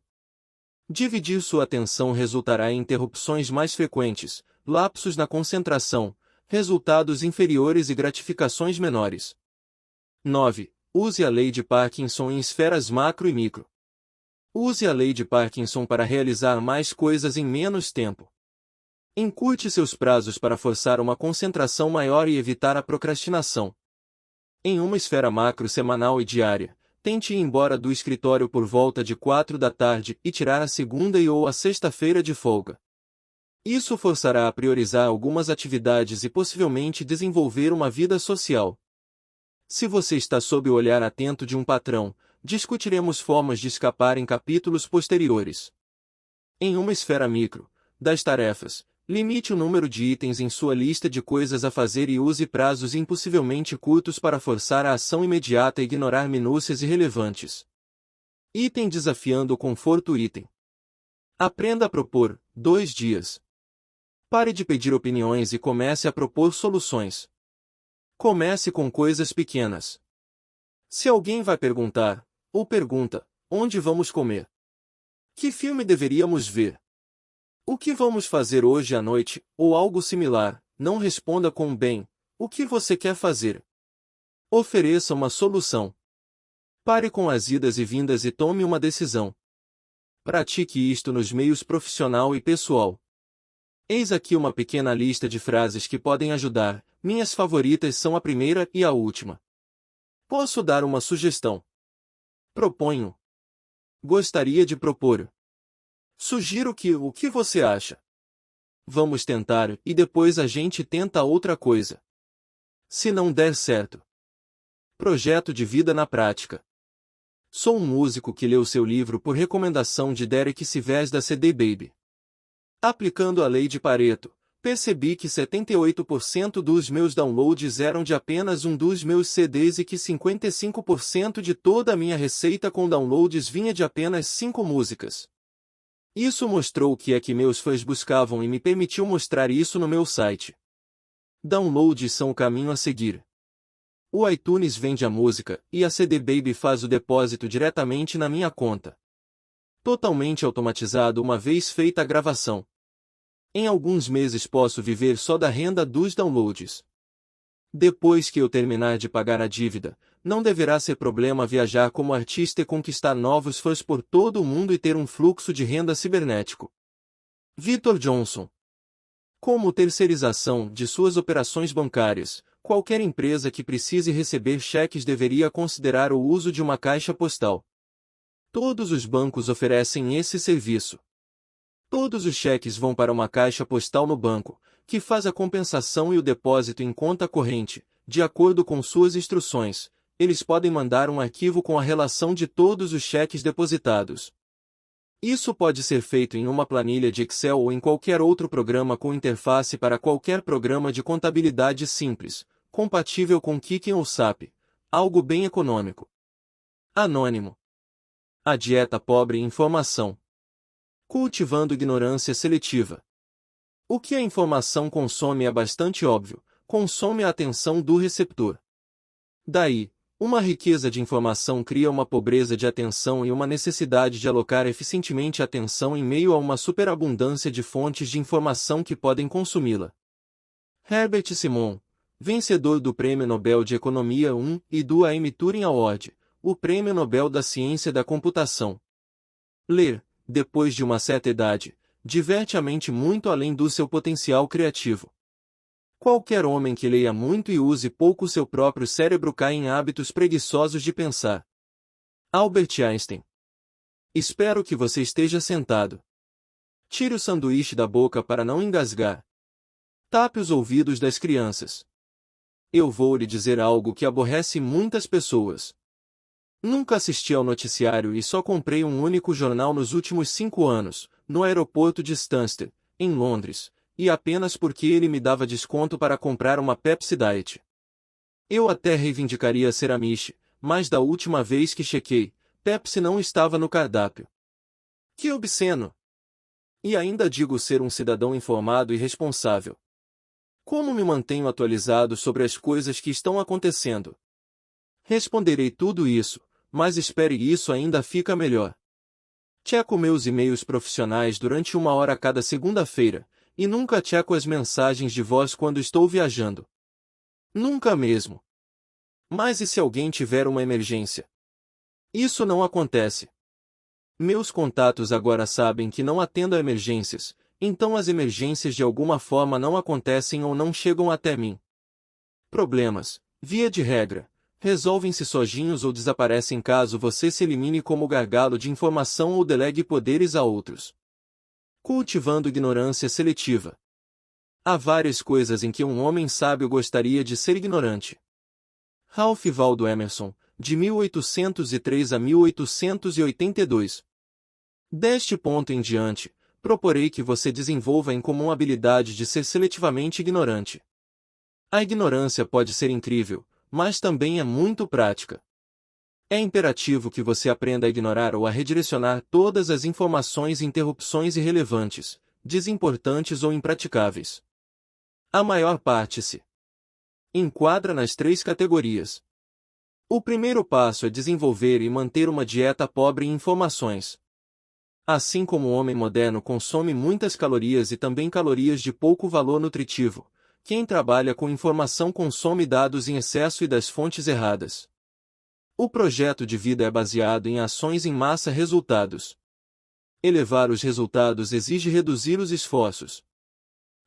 Dividir sua atenção resultará em interrupções mais frequentes, lapsos na concentração, resultados inferiores e gratificações menores. 9. Use a lei de Parkinson em esferas macro e micro. Use a lei de Parkinson para realizar mais coisas em menos tempo. Encurte seus prazos para forçar uma concentração maior e evitar a procrastinação. Em uma esfera macro semanal e diária, tente ir embora do escritório por volta de 4 da tarde e tirar a segunda e ou a sexta-feira de folga. Isso forçará a priorizar algumas atividades e possivelmente desenvolver uma vida social. Se você está sob o olhar atento de um patrão, discutiremos formas de escapar em capítulos posteriores. Em uma esfera micro, das tarefas, limite o número de itens em sua lista de coisas a fazer e use prazos impossivelmente curtos para forçar a ação imediata e ignorar minúcias irrelevantes. Item desafiando o conforto. Item. Aprenda a propor, 2 dias. Pare de pedir opiniões e comece a propor soluções. Comece com coisas pequenas. Se alguém vai perguntar, ou pergunta, onde vamos comer? Que filme deveríamos ver? O que vamos fazer hoje à noite, ou algo similar, não responda com bem, o que você quer fazer? Ofereça uma solução. Pare com as idas e vindas e tome uma decisão. Pratique isto nos meios profissional e pessoal. Eis aqui uma pequena lista de frases que podem ajudar. Minhas favoritas são a primeira e a última. Posso dar uma sugestão? Proponho. Gostaria de propor. Sugiro que, o que você acha? Vamos tentar, e depois a gente tenta outra coisa. Se não der certo. Projeto de vida na prática. Sou um músico que leu seu livro por recomendação de Derek Sivers da CD Baby. Aplicando a lei de Pareto, percebi que 78% dos meus downloads eram de apenas um dos meus CDs e que 55% de toda a minha receita com downloads vinha de apenas 5 músicas. Isso mostrou o que é que meus fãs buscavam e me permitiu mostrar isso no meu site. Downloads são o caminho a seguir. O iTunes vende a música, e a CD Baby faz o depósito diretamente na minha conta. Totalmente automatizado uma vez feita a gravação. Em alguns meses posso viver só da renda dos downloads. Depois que eu terminar de pagar a dívida, não deverá ser problema viajar como artista e conquistar novos fãs por todo o mundo e ter um fluxo de renda cibernético. Victor Johnson. Como terceirização de suas operações bancárias, qualquer empresa que precise receber cheques deveria considerar o uso de uma caixa postal. Todos os bancos oferecem esse serviço. Todos os cheques vão para uma caixa postal no banco, que faz a compensação e o depósito em conta corrente, de acordo com suas instruções. Eles podem mandar um arquivo com a relação de todos os cheques depositados. Isso pode ser feito em uma planilha de Excel ou em qualquer outro programa com interface para qualquer programa de contabilidade simples, compatível com Quicken ou SAP, algo bem econômico. Anônimo. A dieta pobre em informação. Cultivando ignorância seletiva. O que a informação consome é bastante óbvio, consome a atenção do receptor. Daí, uma riqueza de informação cria uma pobreza de atenção e uma necessidade de alocar eficientemente atenção em meio a uma superabundância de fontes de informação que podem consumi-la. Herbert Simon, vencedor do Prêmio Nobel de Economia I e do A.M. Turing Award, o Prêmio Nobel da Ciência da Computação. Ler, depois de uma certa idade, diverte a mente muito além do seu potencial criativo. Qualquer homem que leia muito e use pouco seu próprio cérebro cai em hábitos preguiçosos de pensar. Albert Einstein. Espero que você esteja sentado. Tire o sanduíche da boca para não engasgar. Tape os ouvidos das crianças. Eu vou lhe dizer algo que aborrece muitas pessoas. Nunca assisti ao noticiário e só comprei um único jornal nos últimos 5 anos, no aeroporto de Stansted, em Londres, e apenas porque ele me dava desconto para comprar uma Pepsi Diet. Eu até reivindicaria ser Amish, mas da última vez que chequei, Pepsi não estava no cardápio. Que obsceno! E ainda digo ser um cidadão informado e responsável. Como me mantenho atualizado sobre as coisas que estão acontecendo? Responderei tudo isso, mas espere, isso ainda fica melhor. Checo meus e-mails profissionais durante 1 hora cada segunda-feira, e nunca checo as mensagens de voz quando estou viajando. Nunca mesmo. Mas e se alguém tiver uma emergência? Isso não acontece. Meus contatos agora sabem que não atendo a emergências, então as emergências de alguma forma não acontecem ou não chegam até mim. Problemas, via de regra, resolvem-se sozinhos ou desaparecem caso você se elimine como gargalo de informação ou delegue poderes a outros. Cultivando ignorância seletiva. Há várias coisas em que um homem sábio gostaria de ser ignorante. Ralph Waldo Emerson, de 1803 a 1882. Deste ponto em diante, proporei que você desenvolva a incomum habilidade de ser seletivamente ignorante. A ignorância pode ser incrível, mas também é muito prática. É imperativo que você aprenda a ignorar ou a redirecionar todas as informações e interrupções irrelevantes, desimportantes ou impraticáveis. A maior parte se enquadra nas 3 categorias. O primeiro passo é desenvolver e manter uma dieta pobre em informações. Assim como o homem moderno consome muitas calorias e também calorias de pouco valor nutritivo, quem trabalha com informação consome dados em excesso e das fontes erradas. O projeto de vida é baseado em ações em massa resultados. Elevar os resultados exige reduzir os esforços.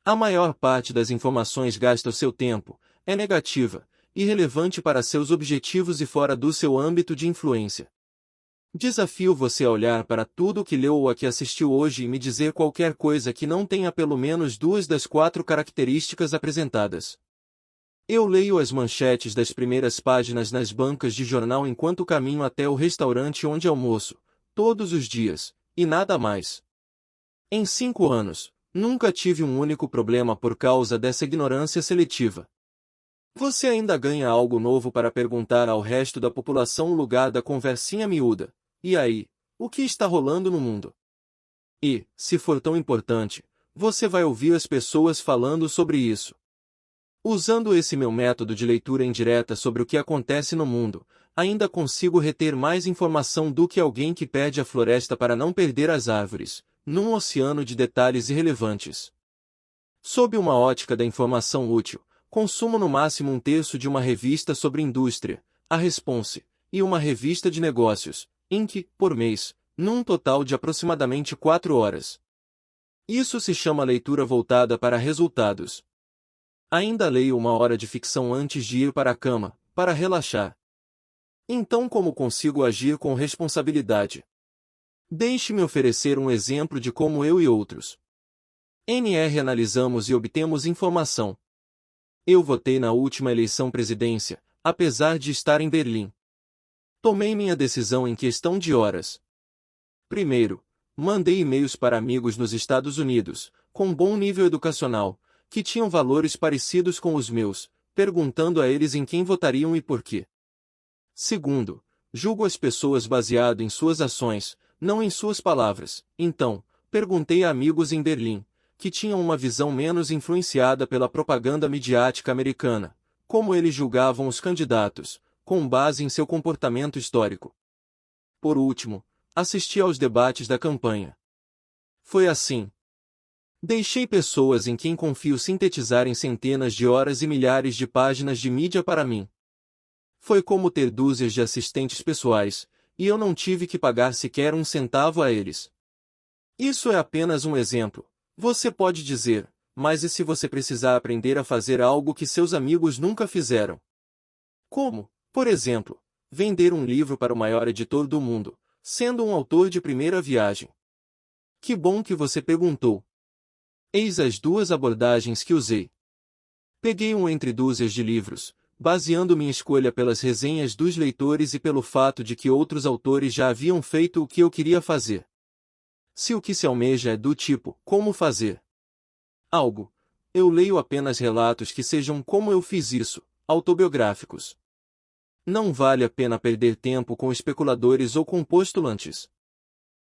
A maior parte das informações gasta o seu tempo, é negativa, irrelevante para seus objetivos e fora do seu âmbito de influência. Desafio você a olhar para tudo o que leu ou a que assistiu hoje e me dizer qualquer coisa que não tenha pelo menos 2 das 4 características apresentadas. Eu leio as manchetes das primeiras páginas nas bancas de jornal enquanto caminho até o restaurante onde almoço, todos os dias, e nada mais. Em 5 anos, nunca tive um único problema por causa dessa ignorância seletiva. Você ainda ganha algo novo para perguntar ao resto da população no lugar da conversinha miúda. E aí, o que está rolando no mundo? E, se for tão importante, você vai ouvir as pessoas falando sobre isso. Usando esse meu método de leitura indireta sobre o que acontece no mundo, ainda consigo reter mais informação do que alguém que perde a floresta para não perder as árvores, num oceano de detalhes irrelevantes. Sob uma ótica da informação útil, consumo no máximo um terço de uma revista sobre indústria, a Response, e uma revista de negócios, Inc., por mês, num total de aproximadamente 4 horas. Isso se chama leitura voltada para resultados. Ainda leio 1 hora de ficção antes de ir para a cama, para relaxar. Então como consigo agir com responsabilidade? Deixe-me oferecer um exemplo de como eu e outros NR analisamos e obtemos informação. Eu votei na última eleição presidência, apesar de estar em Berlim. Tomei minha decisão em questão de horas. Primeiro, mandei e-mails para amigos nos Estados Unidos, com bom nível educacional, que tinham valores parecidos com os meus, perguntando a eles em quem votariam e por quê. Segundo, julgo as pessoas baseado em suas ações, não em suas palavras. Então, perguntei a amigos em Berlim, que tinham uma visão menos influenciada pela propaganda midiática americana, como eles julgavam os candidatos, com base em seu comportamento histórico. Por último, assisti aos debates da campanha. Foi assim. Deixei pessoas em quem confio sintetizarem centenas de horas e milhares de páginas de mídia para mim. Foi como ter dúzias de assistentes pessoais, e eu não tive que pagar sequer um centavo a eles. Isso é apenas um exemplo. Você pode dizer, mas e se você precisar aprender a fazer algo que seus amigos nunca fizeram? Como, por exemplo, vender um livro para o maior editor do mundo, sendo um autor de primeira viagem? Que bom que você perguntou. Eis as duas abordagens que usei. Peguei um entre dúzias de livros, baseando minha escolha pelas resenhas dos leitores e pelo fato de que outros autores já haviam feito o que eu queria fazer. Se o que se almeja é do tipo, como fazer algo, eu leio apenas relatos que sejam como eu fiz isso, autobiográficos. Não vale a pena perder tempo com especuladores ou com postulantes.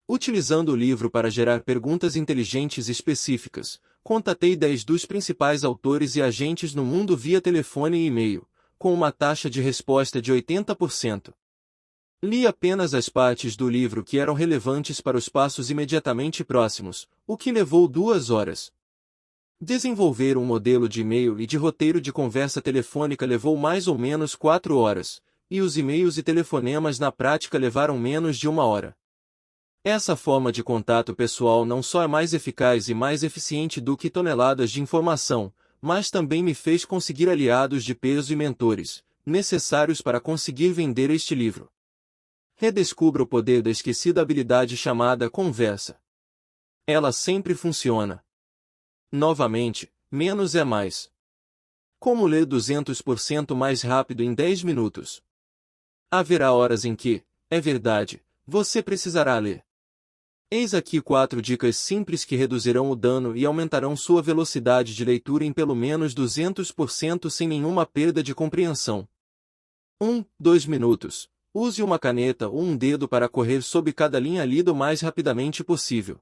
Utilizando o livro para gerar perguntas inteligentes e específicas, contatei 10 dos principais autores e agentes no mundo via telefone e e-mail, com uma taxa de resposta de 80%. Li apenas as partes do livro que eram relevantes para os passos imediatamente próximos, o que levou 2 horas. Desenvolver um modelo de e-mail e de roteiro de conversa telefônica levou mais ou menos 4 horas, e os e-mails e telefonemas na prática levaram menos de 1 hora. Essa forma de contato pessoal não só é mais eficaz e mais eficiente do que toneladas de informação, mas também me fez conseguir aliados de peso e mentores, necessários para conseguir vender este livro. Redescubra o poder da esquecida habilidade chamada conversa. Ela sempre funciona. Novamente, menos é mais. Como ler 200% mais rápido em 10 minutos? Haverá horas em que, é verdade, você precisará ler. Eis aqui 4 dicas simples que reduzirão o dano e aumentarão sua velocidade de leitura em pelo menos 200% sem nenhuma perda de compreensão. 1. 2 minutos. Use uma caneta ou um dedo para correr sob cada linha lida o mais rapidamente possível.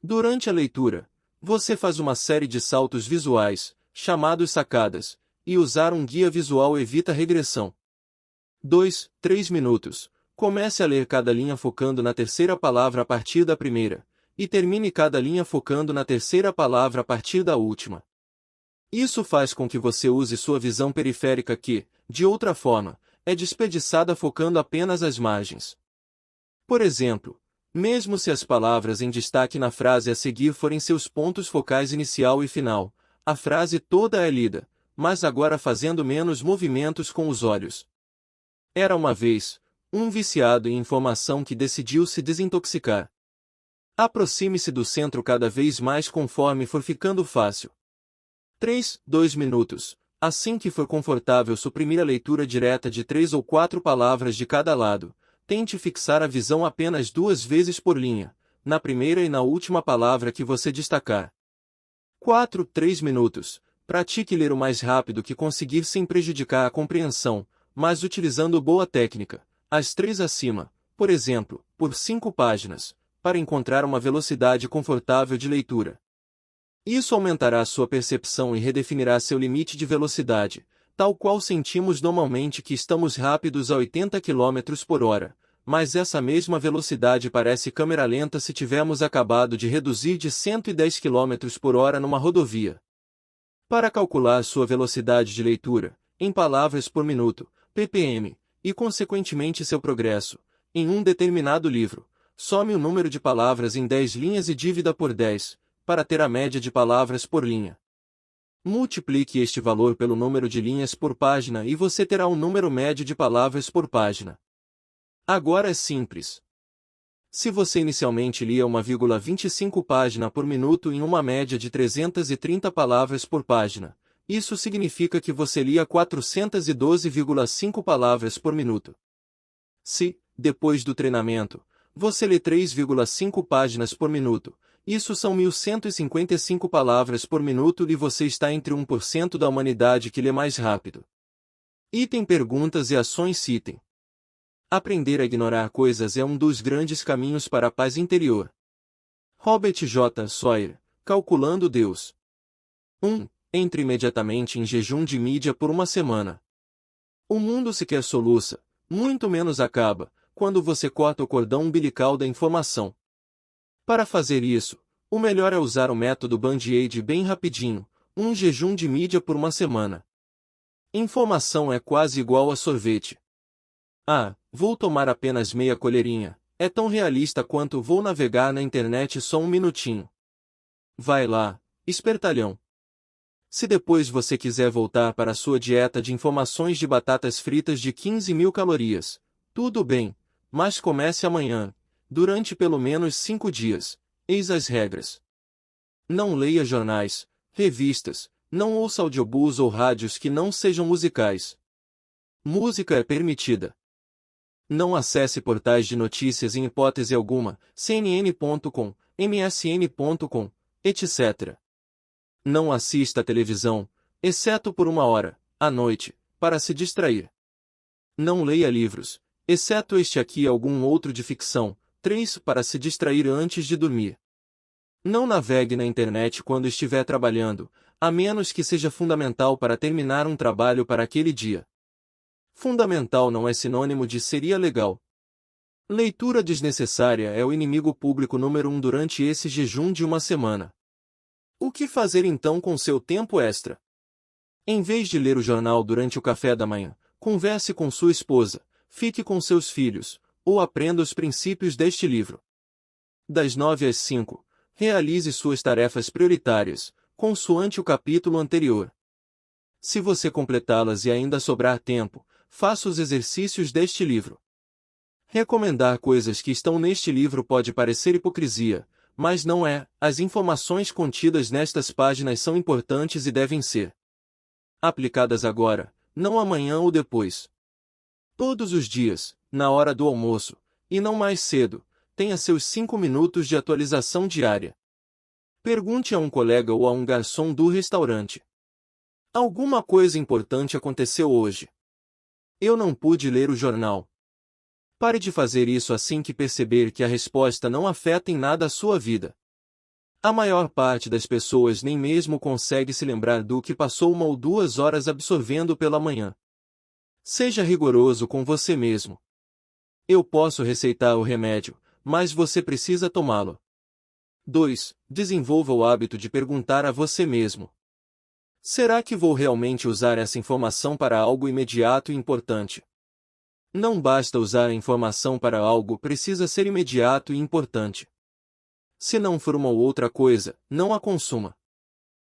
Durante a leitura, você faz uma série de saltos visuais, chamados sacadas, e usar um guia visual evita regressão. 2. 3 minutos. Comece a ler cada linha focando na terceira palavra a partir da primeira, e termine cada linha focando na terceira palavra a partir da última. Isso faz com que você use sua visão periférica que, de outra forma, é desperdiçada focando apenas as margens. Por exemplo, mesmo se as palavras em destaque na frase a seguir forem seus pontos focais inicial e final, a frase toda é lida, mas agora fazendo menos movimentos com os olhos. Era uma vez um viciado em informação que decidiu se desintoxicar. Aproxime-se do centro cada vez mais conforme for ficando fácil. 3. 2 minutos. Assim que for confortável suprimir a leitura direta de 3 ou 4 palavras de cada lado, tente fixar a visão apenas 2 vezes por linha, na primeira e na última palavra que você destacar. 4. 3 minutos. Pratique ler o mais rápido que conseguir sem prejudicar a compreensão, mas utilizando boa técnica, as 3 acima, por exemplo, por 5 páginas, para encontrar uma velocidade confortável de leitura. Isso aumentará sua percepção e redefinirá seu limite de velocidade, tal qual sentimos normalmente que estamos rápidos a 80 km por hora, mas essa mesma velocidade parece câmera lenta se tivermos acabado de reduzir de 110 km por hora numa rodovia. Para calcular sua velocidade de leitura, em palavras por minuto, ppm, e consequentemente seu progresso, em um determinado livro, some o número de palavras em 10 linhas e divida por 10, para ter a média de palavras por linha. Multiplique este valor pelo número de linhas por página e você terá um número médio de palavras por página. Agora é simples. Se você inicialmente lia 1,25 página por minuto em uma média de 330 palavras por página, isso significa que você lia 412,5 palavras por minuto. Se, depois do treinamento, você lê 3,5 páginas por minuto, isso são 1.155 palavras por minuto e você está entre 1% da humanidade que lê mais rápido. Item Perguntas e Ações. Item. Aprender a ignorar coisas é um dos grandes caminhos para a paz interior. Robert J. Sawyer, Calculando Deus. 1. Entre imediatamente em jejum de mídia por uma semana. O mundo sequer soluça, muito menos acaba, quando você corta o cordão umbilical da informação. Para fazer isso, o melhor é usar o método Band-Aid bem rapidinho, um jejum de mídia por uma semana. Informação é quase igual a sorvete. Vou tomar apenas meia colherinha, é tão realista quanto vou navegar na internet só um minutinho. Vai lá, espertalhão. Se depois você quiser voltar para a sua dieta de informações de batatas fritas de 15.000 calorias, tudo bem, mas comece amanhã, durante pelo menos 5 dias, eis as regras. Não leia jornais, revistas, não ouça audiobooks ou rádios que não sejam musicais. Música é permitida. Não acesse portais de notícias em hipótese alguma, cnn.com, msn.com, etc. Não assista à televisão, exceto por 1 hora, à noite, para se distrair. Não leia livros, exceto este aqui e algum outro de ficção, 3 para se distrair antes de dormir. Não navegue na internet quando estiver trabalhando, a menos que seja fundamental para terminar um trabalho para aquele dia. Fundamental não é sinônimo de seria legal. Leitura desnecessária é o inimigo público número 1 durante esse jejum de uma semana. O que fazer então com seu tempo extra? Em vez de ler o jornal durante o café da manhã, converse com sua esposa, fique com seus filhos, ou aprenda os princípios deste livro. Das 9 às 5, realize suas tarefas prioritárias, consoante o capítulo anterior. Se você completá-las e ainda sobrar tempo, faça os exercícios deste livro. Recomendar coisas que estão neste livro pode parecer hipocrisia, mas não é. As informações contidas nestas páginas são importantes e devem ser aplicadas agora, não amanhã ou depois. Todos os dias, na hora do almoço, e não mais cedo, tenha seus 5 minutos de atualização diária. Pergunte a um colega ou a um garçom do restaurante: alguma coisa importante aconteceu hoje? Eu não pude ler o jornal. Pare de fazer isso assim que perceber que a resposta não afeta em nada a sua vida. A maior parte das pessoas nem mesmo consegue se lembrar do que passou 1 ou 2 horas absorvendo pela manhã. Seja rigoroso com você mesmo. Eu posso receitar o remédio, mas você precisa tomá-lo. 2. Desenvolva o hábito de perguntar a você mesmo: será que vou realmente usar essa informação para algo imediato e importante? Não basta usar a informação para algo, precisa ser imediato e importante. Se não for uma ou outra coisa, não a consuma.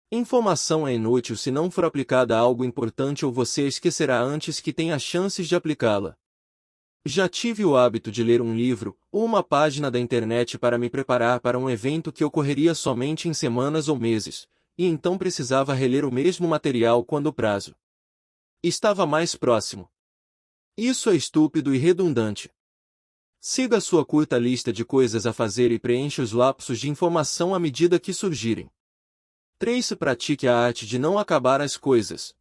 Informação é inútil se não for aplicada a algo importante ou você a esquecerá antes que tenha chances de aplicá-la. Já tive o hábito de ler um livro ou uma página da internet para me preparar para um evento que ocorreria somente em semanas ou meses, e então precisava reler o mesmo material quando o prazo estava mais próximo. Isso é estúpido e redundante. Siga sua curta lista de coisas a fazer e preencha os lapsos de informação à medida que surgirem. 3. Pratique a arte de não acabar as coisas.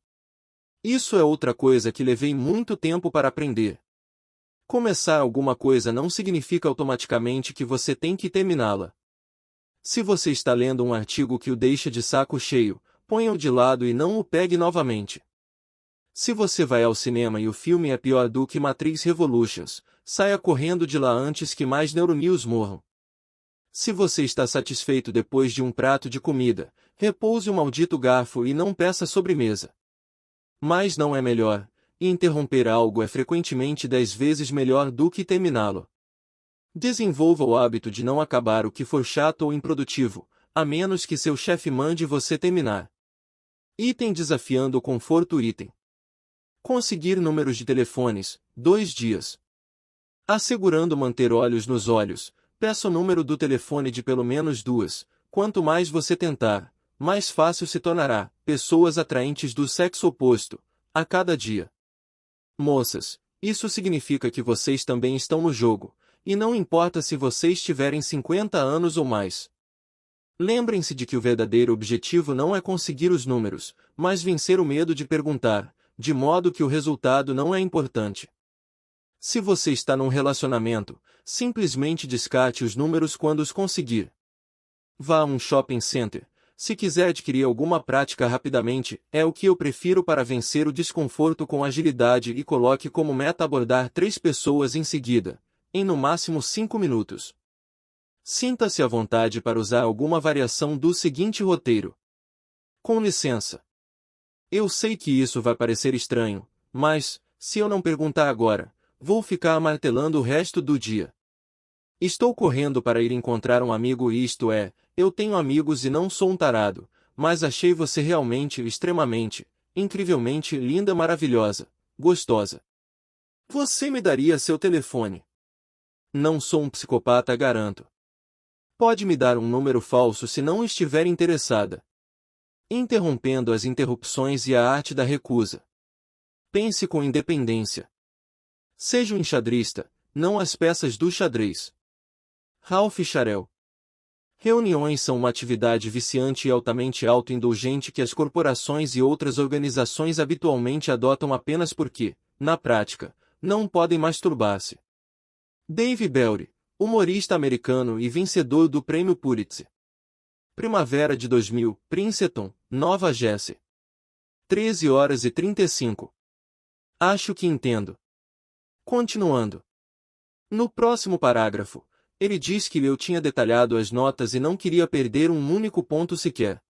Isso é outra coisa que levei muito tempo para aprender. Começar alguma coisa não significa automaticamente que você tem que terminá-la. Se você está lendo um artigo que o deixa de saco cheio, ponha-o de lado e não o pegue novamente. Se você vai ao cinema e o filme é pior do que Matrix Revolutions, saia correndo de lá antes que mais neurônios morram. Se você está satisfeito depois de um prato de comida, repouse o maldito garfo e não peça sobremesa. Mas não é melhor, e interromper algo é frequentemente 10 vezes melhor do que terminá-lo. Desenvolva o hábito de não acabar o que for chato ou improdutivo, a menos que seu chefe mande você terminar. Item desafiando o conforto. Item. Conseguir números de telefones, 2 dias. Assegurando manter olhos nos olhos, peça o número do telefone de pelo menos 2. Quanto mais você tentar, mais fácil se tornará. Pessoas atraentes do sexo oposto, a cada dia. Moças, isso significa que vocês também estão no jogo, e não importa se vocês tiverem 50 anos ou mais. Lembrem-se de que o verdadeiro objetivo não é conseguir os números, mas vencer o medo de perguntar, de modo que o resultado não é importante. Se você está num relacionamento, simplesmente descarte os números quando os conseguir. Vá a um shopping center. Se quiser adquirir alguma prática rapidamente, é o que eu prefiro para vencer o desconforto com agilidade e coloque como meta abordar 3 pessoas em seguida, em no máximo 5 minutos. Sinta-se à vontade para usar alguma variação do seguinte roteiro. Com licença. Eu sei que isso vai parecer estranho, mas, se eu não perguntar agora, vou ficar martelando o resto do dia. Estou correndo para ir encontrar um amigo e isto é, eu tenho amigos e não sou um tarado, mas achei você realmente extremamente, incrivelmente linda, maravilhosa, gostosa. Você me daria seu telefone? Não sou um psicopata, garanto. Pode me dar um número falso se não estiver interessada. Interrompendo as interrupções e a arte da recusa. Pense com independência. Seja um enxadrista, não as peças do xadrez. Ralph Charel. Reuniões são uma atividade viciante e altamente autoindulgente que as corporações e outras organizações habitualmente adotam apenas porque, na prática, não podem masturbar-se. Dave Belry, humorista americano e vencedor do Prêmio Pulitzer. Primavera de 2000, Princeton, Nova Jersey. 13h35. Acho que entendo. Continuando. No próximo parágrafo, ele diz que eu tinha detalhado as notas e não queria perder um único ponto sequer.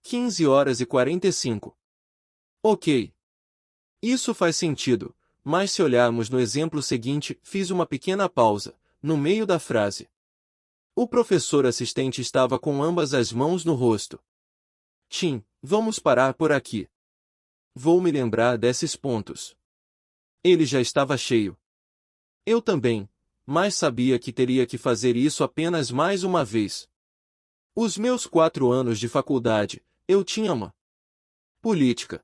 15h45. Ok. Isso faz sentido, mas se olharmos no exemplo seguinte, fiz uma pequena pausa, no meio da frase. O professor assistente estava com ambas as mãos no rosto. Tim, vamos parar por aqui. Vou me lembrar desses pontos. Ele já estava cheio. Eu também, mas sabia que teria que fazer isso apenas mais uma vez. Os meus 4 anos de faculdade, eu tinha uma política.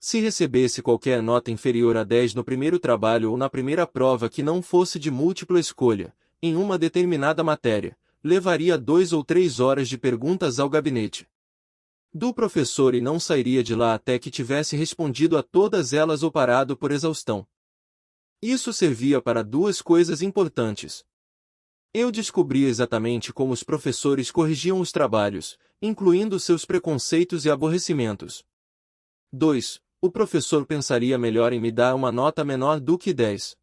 Se recebesse qualquer nota inferior a 10 no primeiro trabalho ou na primeira prova que não fosse de múltipla escolha, em uma determinada matéria, levaria 2 ou 3 horas de perguntas ao gabinete do professor e não sairia de lá até que tivesse respondido a todas elas ou parado por exaustão. Isso servia para 2 coisas importantes. Eu descobria exatamente como os professores corrigiam os trabalhos, incluindo seus preconceitos e aborrecimentos. 2. O professor pensaria melhor em me dar uma nota menor do que 10.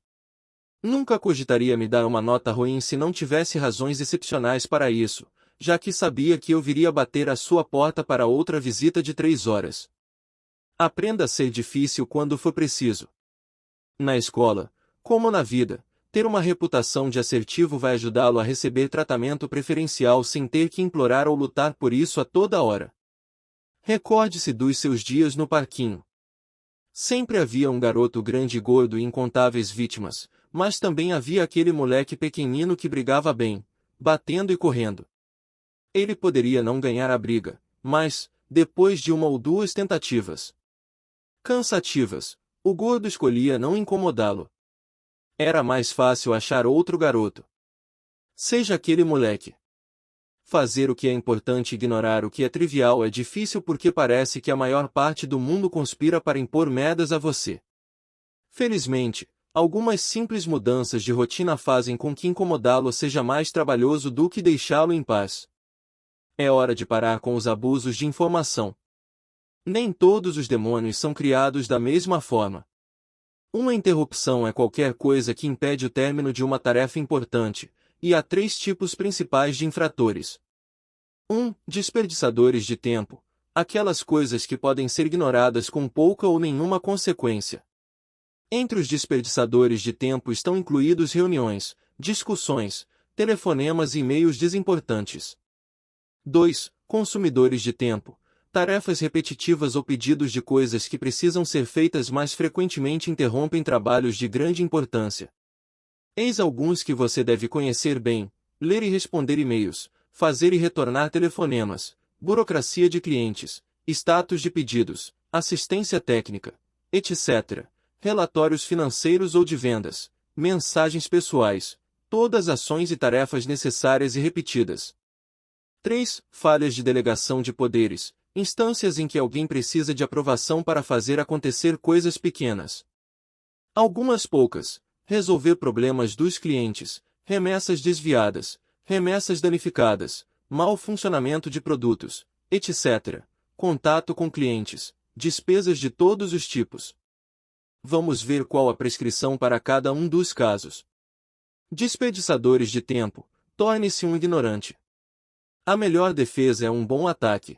Nunca cogitaria me dar uma nota ruim se não tivesse razões excepcionais para isso, já que sabia que eu viria bater à sua porta para outra visita de 3 horas. Aprenda a ser difícil quando for preciso. Na escola, como na vida, ter uma reputação de assertivo vai ajudá-lo a receber tratamento preferencial sem ter que implorar ou lutar por isso a toda hora. Recorde-se dos seus dias no parquinho. Sempre havia um garoto grande e gordo e incontáveis vítimas, mas também havia aquele moleque pequenino que brigava bem, batendo e correndo. Ele poderia não ganhar a briga, mas, depois de 1 ou 2 tentativas cansativas, o gordo escolhia não incomodá-lo. Era mais fácil achar outro garoto. Seja aquele moleque. Fazer o que é importante e ignorar o que é trivial é difícil porque parece que a maior parte do mundo conspira para impor merdas a você. Felizmente, algumas simples mudanças de rotina fazem com que incomodá-lo seja mais trabalhoso do que deixá-lo em paz. É hora de parar com os abusos de informação. Nem todos os demônios são criados da mesma forma. Uma interrupção é qualquer coisa que impede o término de uma tarefa importante, e há três tipos principais de infratores. 1. Desperdiçadores de tempo. Aquelas coisas que podem ser ignoradas com pouca ou nenhuma consequência. Entre os desperdiçadores de tempo estão incluídos reuniões, discussões, telefonemas e e-mails desimportantes. 2. Consumidores de tempo. Tarefas repetitivas ou pedidos de coisas que precisam ser feitas mais frequentemente interrompem trabalhos de grande importância. Eis alguns que você deve conhecer bem: ler e responder e-mails, fazer e retornar telefonemas, burocracia de clientes, status de pedidos, assistência técnica, etc., relatórios financeiros ou de vendas, mensagens pessoais, todas ações e tarefas necessárias e repetidas. 3. Falhas de delegação de poderes, instâncias em que alguém precisa de aprovação para fazer acontecer coisas pequenas. Algumas poucas: resolver problemas dos clientes, remessas desviadas, remessas danificadas, mau funcionamento de produtos, etc., contato com clientes, despesas de todos os tipos. Vamos ver qual a prescrição para cada um dos casos. Desperdiçadores de tempo. Torne-se um ignorante. A melhor defesa é um bom ataque.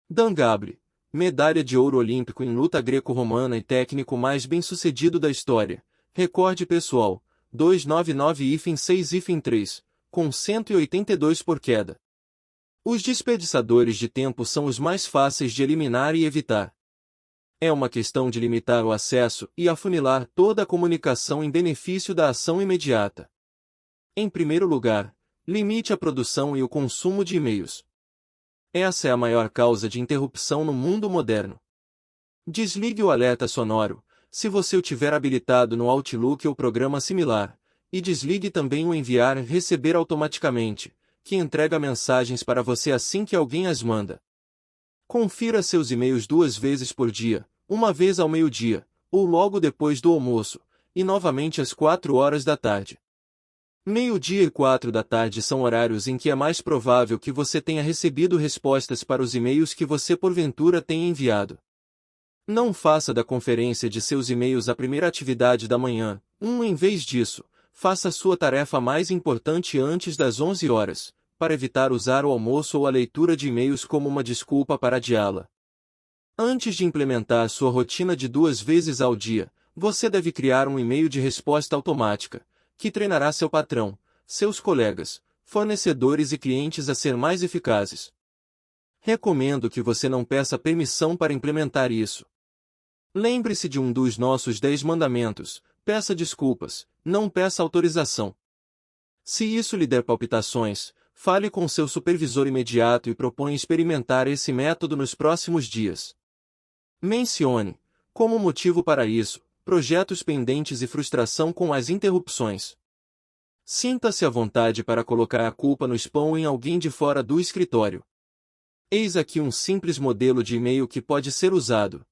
Dan Gabri, medalha de ouro olímpico em luta greco-romana e técnico mais bem-sucedido da história. Recorde pessoal, 299-6-3, com 182 por queda. Os desperdiçadores de tempo são os mais fáceis de eliminar e evitar. É uma questão de limitar o acesso e afunilar toda a comunicação em benefício da ação imediata. Em primeiro lugar, limite a produção e o consumo de e-mails. Essa é a maior causa de interrupção no mundo moderno. Desligue o alerta sonoro, se você o tiver habilitado no Outlook ou programa similar, e desligue também o enviar e receber automaticamente, que entrega mensagens para você assim que alguém as manda. Confira seus e-mails 2 vezes por dia, uma vez ao meio-dia, ou logo depois do almoço, e novamente às 4 horas da tarde. Meio-dia e 4 da tarde são horários em que é mais provável que você tenha recebido respostas para os e-mails que você porventura tenha enviado. Não faça da conferência de seus e-mails a primeira atividade da manhã. Em vez disso, faça a sua tarefa mais importante antes das 11 horas, para evitar usar o almoço ou a leitura de e-mails como uma desculpa para adiá-la. Antes de implementar sua rotina de 2 vezes ao dia, você deve criar um e-mail de resposta automática, que treinará seu patrão, seus colegas, fornecedores e clientes a ser mais eficazes. Recomendo que você não peça permissão para implementar isso. Lembre-se de um dos nossos 10 mandamentos: peça desculpas, não peça autorização. Se isso lhe der palpitações, fale com seu supervisor imediato e proponha experimentar esse método nos próximos dias. Mencione, como motivo para isso, projetos pendentes e frustração com as interrupções. Sinta-se à vontade para colocar a culpa no spam ou em alguém de fora do escritório. Eis aqui um simples modelo de e-mail que pode ser usado.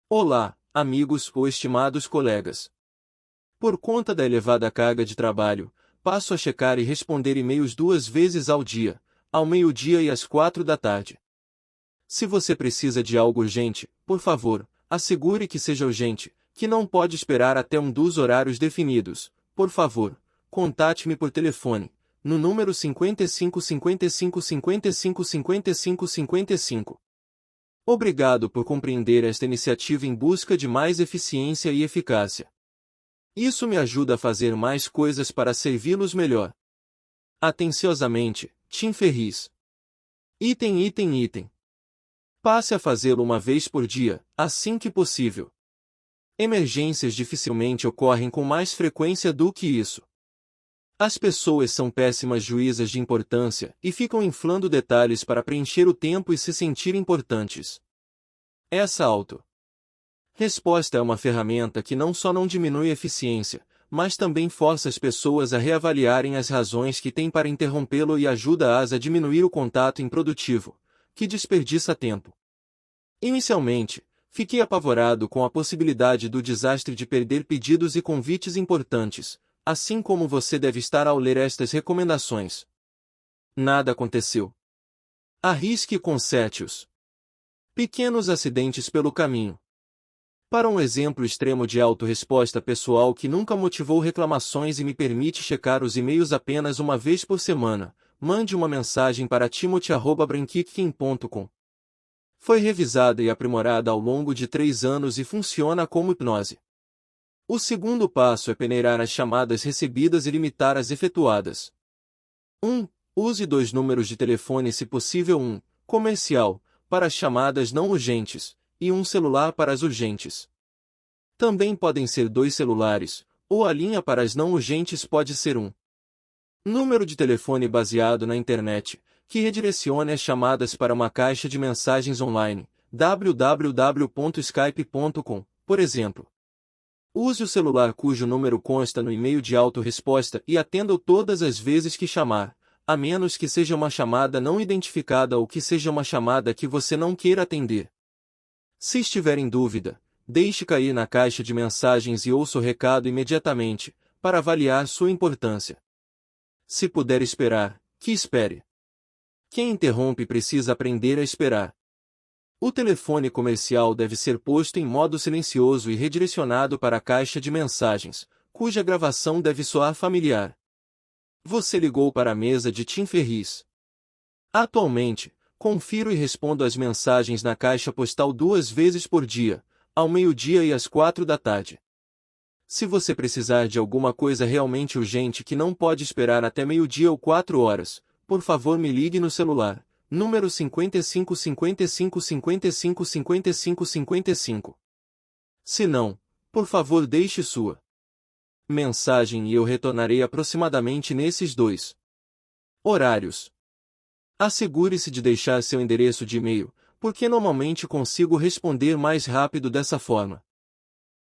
Olá, amigos ou estimados colegas. Por conta da elevada carga de trabalho, passo a checar e responder e-mails 2 vezes ao dia, ao meio-dia e às 4 da tarde. Se você precisa de algo urgente, por favor, assegure que seja urgente, que não pode esperar até um dos horários definidos. Por favor, contate-me por telefone, no número 55 55 55 55 55. Obrigado por compreender esta iniciativa em busca de mais eficiência e eficácia. Isso me ajuda a fazer mais coisas para servi-los melhor. Atenciosamente, Tim Ferriss. Item. Passe a fazê-lo uma vez por dia, assim que possível. Emergências dificilmente ocorrem com mais frequência do que isso. As pessoas são péssimas juízas de importância e ficam inflando detalhes para preencher o tempo e se sentir importantes. Essa auto-resposta é uma ferramenta que não só não diminui a eficiência, mas também força as pessoas a reavaliarem as razões que têm para interrompê-lo e ajuda-as a diminuir o contato improdutivo, que desperdiça tempo. Inicialmente, fiquei apavorado com a possibilidade do desastre de perder pedidos e convites importantes, assim como você deve estar ao ler estas recomendações. Nada aconteceu. Arrisque e conserte-os. Pequenos acidentes pelo caminho. Para um exemplo extremo de autorresposta pessoal que nunca motivou reclamações e me permite checar os e-mails apenas uma vez por semana, mande uma mensagem para timothy@branquiquim.com. Foi revisada e aprimorada ao longo de 3 anos e funciona como hipnose. O segundo passo é peneirar as chamadas recebidas e limitar as efetuadas. 1. Use 2 números de telefone se possível, um comercial, para as chamadas não urgentes, e um celular para as urgentes. Também podem ser 2 celulares, ou a linha para as não urgentes pode ser um número de telefone baseado na internet, que redirecione as chamadas para uma caixa de mensagens online, www.skype.com, por exemplo. Use o celular cujo número consta no e-mail de autorresposta e atenda-o todas as vezes que chamar, a menos que seja uma chamada não identificada ou que seja uma chamada que você não queira atender. Se estiver em dúvida, deixe cair na caixa de mensagens e ouça o recado imediatamente, para avaliar sua importância. Se puder esperar, que espere. Quem interrompe precisa aprender a esperar. O telefone comercial deve ser posto em modo silencioso e redirecionado para a caixa de mensagens, cuja gravação deve soar familiar. Você ligou para a mesa de Tim Ferriss. Atualmente, confiro e respondo as mensagens na caixa postal 2 vezes por dia, ao meio-dia e às 4 da tarde. Se você precisar de alguma coisa realmente urgente que não pode esperar até meio-dia ou 4 horas, por favor me ligue no celular, número 55 55 55 55 55. Se não, por favor deixe sua mensagem e eu retornarei aproximadamente nesses 2 horários. Assegure-se de deixar seu endereço de e-mail, porque normalmente consigo responder mais rápido dessa forma.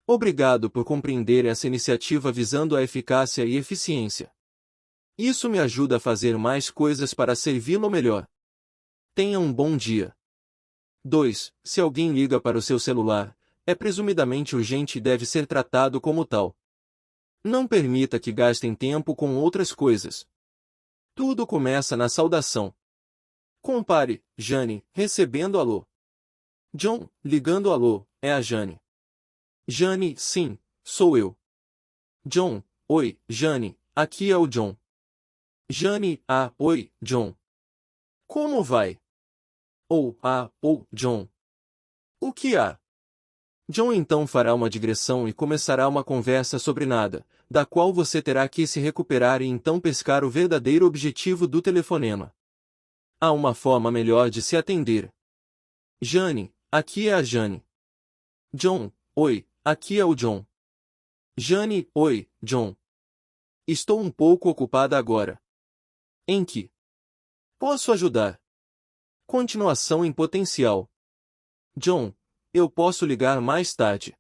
Obrigado por compreender essa iniciativa visando a eficácia e eficiência. Isso me ajuda a fazer mais coisas para servi-lo melhor. Tenha um bom dia. 2. Se alguém liga para o seu celular, é presumidamente urgente e deve ser tratado como tal. Não permita que gastem tempo com outras coisas. Tudo começa na saudação. Compare, Jane, recebendo alô. John, ligando alô, é a Jane. Jane, sim, sou eu. John, oi, Jane, aqui é o John. Jane, oi, John. Como vai? John. O que há? John então fará uma digressão e começará uma conversa sobre nada, da qual você terá que se recuperar e então pescar o verdadeiro objetivo do telefonema. Há uma forma melhor de se atender. Jane, aqui é a Jane. John, oi, aqui é o John. Jane, oi, John. Estou um pouco ocupada agora. Em que posso ajudar? Continuação em potencial. John, eu posso ligar mais tarde.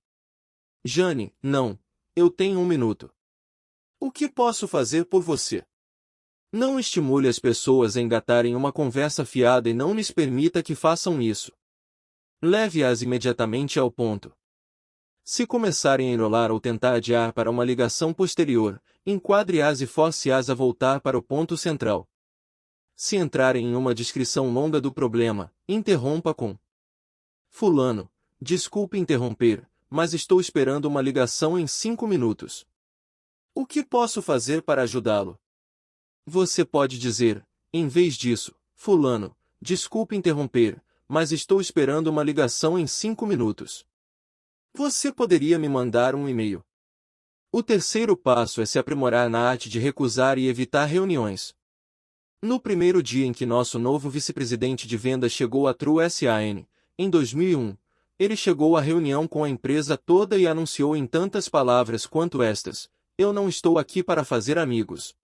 Jane, não, eu tenho 1 minuto. O que posso fazer por você? Não estimule as pessoas a engatarem uma conversa fiada e não lhes permita que façam isso. Leve-as imediatamente ao ponto. Se começarem a enrolar ou tentar adiar para uma ligação posterior, enquadre-as e force-as a voltar para o ponto central. Se entrarem em uma descrição longa do problema, interrompa com: Fulano, desculpe interromper, mas estou esperando uma ligação em 5 minutos. O que posso fazer para ajudá-lo? Você pode dizer, em vez disso, Fulano, desculpe interromper, mas estou esperando uma ligação em 5 minutos. Você poderia me mandar um e-mail. O terceiro passo é se aprimorar na arte de recusar e evitar reuniões. No primeiro dia em que nosso novo vice-presidente de vendas chegou à True SAN, em 2001, ele chegou à reunião com a empresa toda e anunciou em tantas palavras quanto estas: eu não estou aqui para fazer amigos.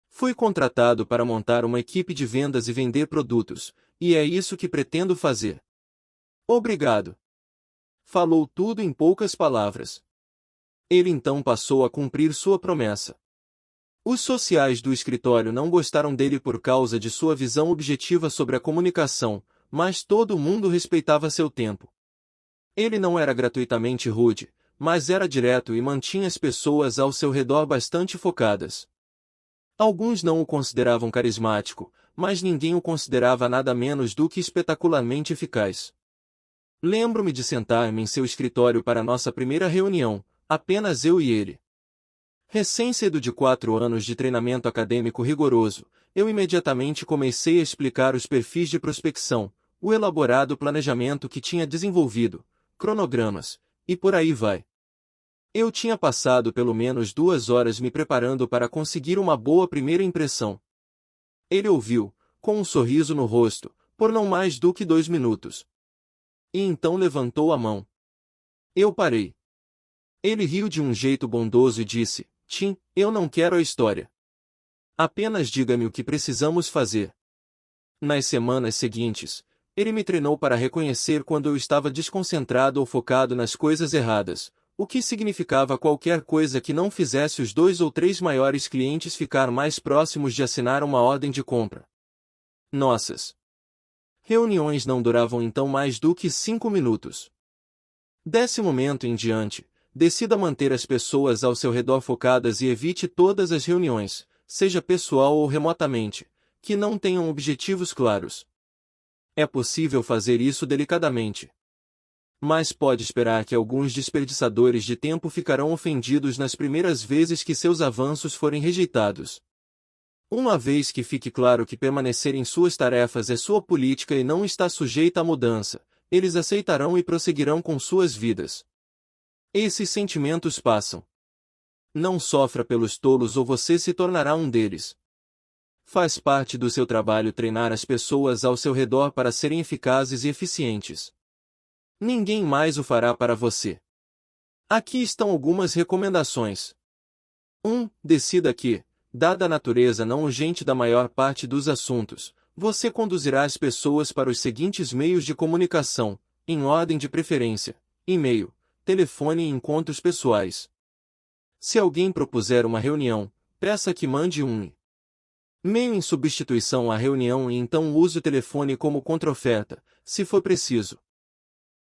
Fui contratado para montar uma equipe de vendas e vender produtos, e é isso que pretendo fazer. Obrigado. Falou tudo em poucas palavras. Ele então passou a cumprir sua promessa. Os sociais do escritório não gostaram dele por causa de sua visão objetiva sobre a comunicação, mas todo mundo respeitava seu tempo. Ele não era gratuitamente rude, mas era direto e mantinha as pessoas ao seu redor bastante focadas. Alguns não o consideravam carismático, mas ninguém o considerava nada menos do que espetacularmente eficaz. Lembro-me de sentar-me em seu escritório para nossa primeira reunião, apenas eu e ele. Recém-saído de 4 anos de treinamento acadêmico rigoroso, eu imediatamente comecei a explicar os perfis de prospecção, o elaborado planejamento que tinha desenvolvido, cronogramas, e por aí vai. Eu tinha passado pelo menos 2 horas me preparando para conseguir uma boa primeira impressão. Ele ouviu, com um sorriso no rosto, por não mais do que 2 minutos. E então levantou a mão. Eu parei. Ele riu de um jeito bondoso e disse: Tim, eu não quero a história. Apenas diga-me o que precisamos fazer. Nas semanas seguintes, ele me treinou para reconhecer quando eu estava desconcentrado ou focado nas coisas erradas, o que significava qualquer coisa que não fizesse os 2 ou 3 maiores clientes ficar mais próximos de assinar uma ordem de compra. Nossas reuniões não duravam então mais do que 5 minutos. Desse momento em diante, decida manter as pessoas ao seu redor focadas e evite todas as reuniões, seja pessoal ou remotamente, que não tenham objetivos claros. É possível fazer isso delicadamente. Mas pode esperar que alguns desperdiçadores de tempo ficarão ofendidos nas primeiras vezes que seus avanços forem rejeitados. Uma vez que fique claro que permanecer em suas tarefas é sua política e não está sujeita à mudança, eles aceitarão e prosseguirão com suas vidas. Esses sentimentos passam. Não sofra pelos tolos ou você se tornará um deles. Faz parte do seu trabalho treinar as pessoas ao seu redor para serem eficazes e eficientes. Ninguém mais o fará para você. Aqui estão algumas recomendações. 1. Decida que, dada a natureza não urgente da maior parte dos assuntos, você conduzirá as pessoas para os seguintes meios de comunicação, em ordem de preferência: e-mail, telefone e encontros pessoais. Se alguém propuser uma reunião, peça que mande um e-mail em substituição à reunião e então use o telefone como contraoferta, se for preciso.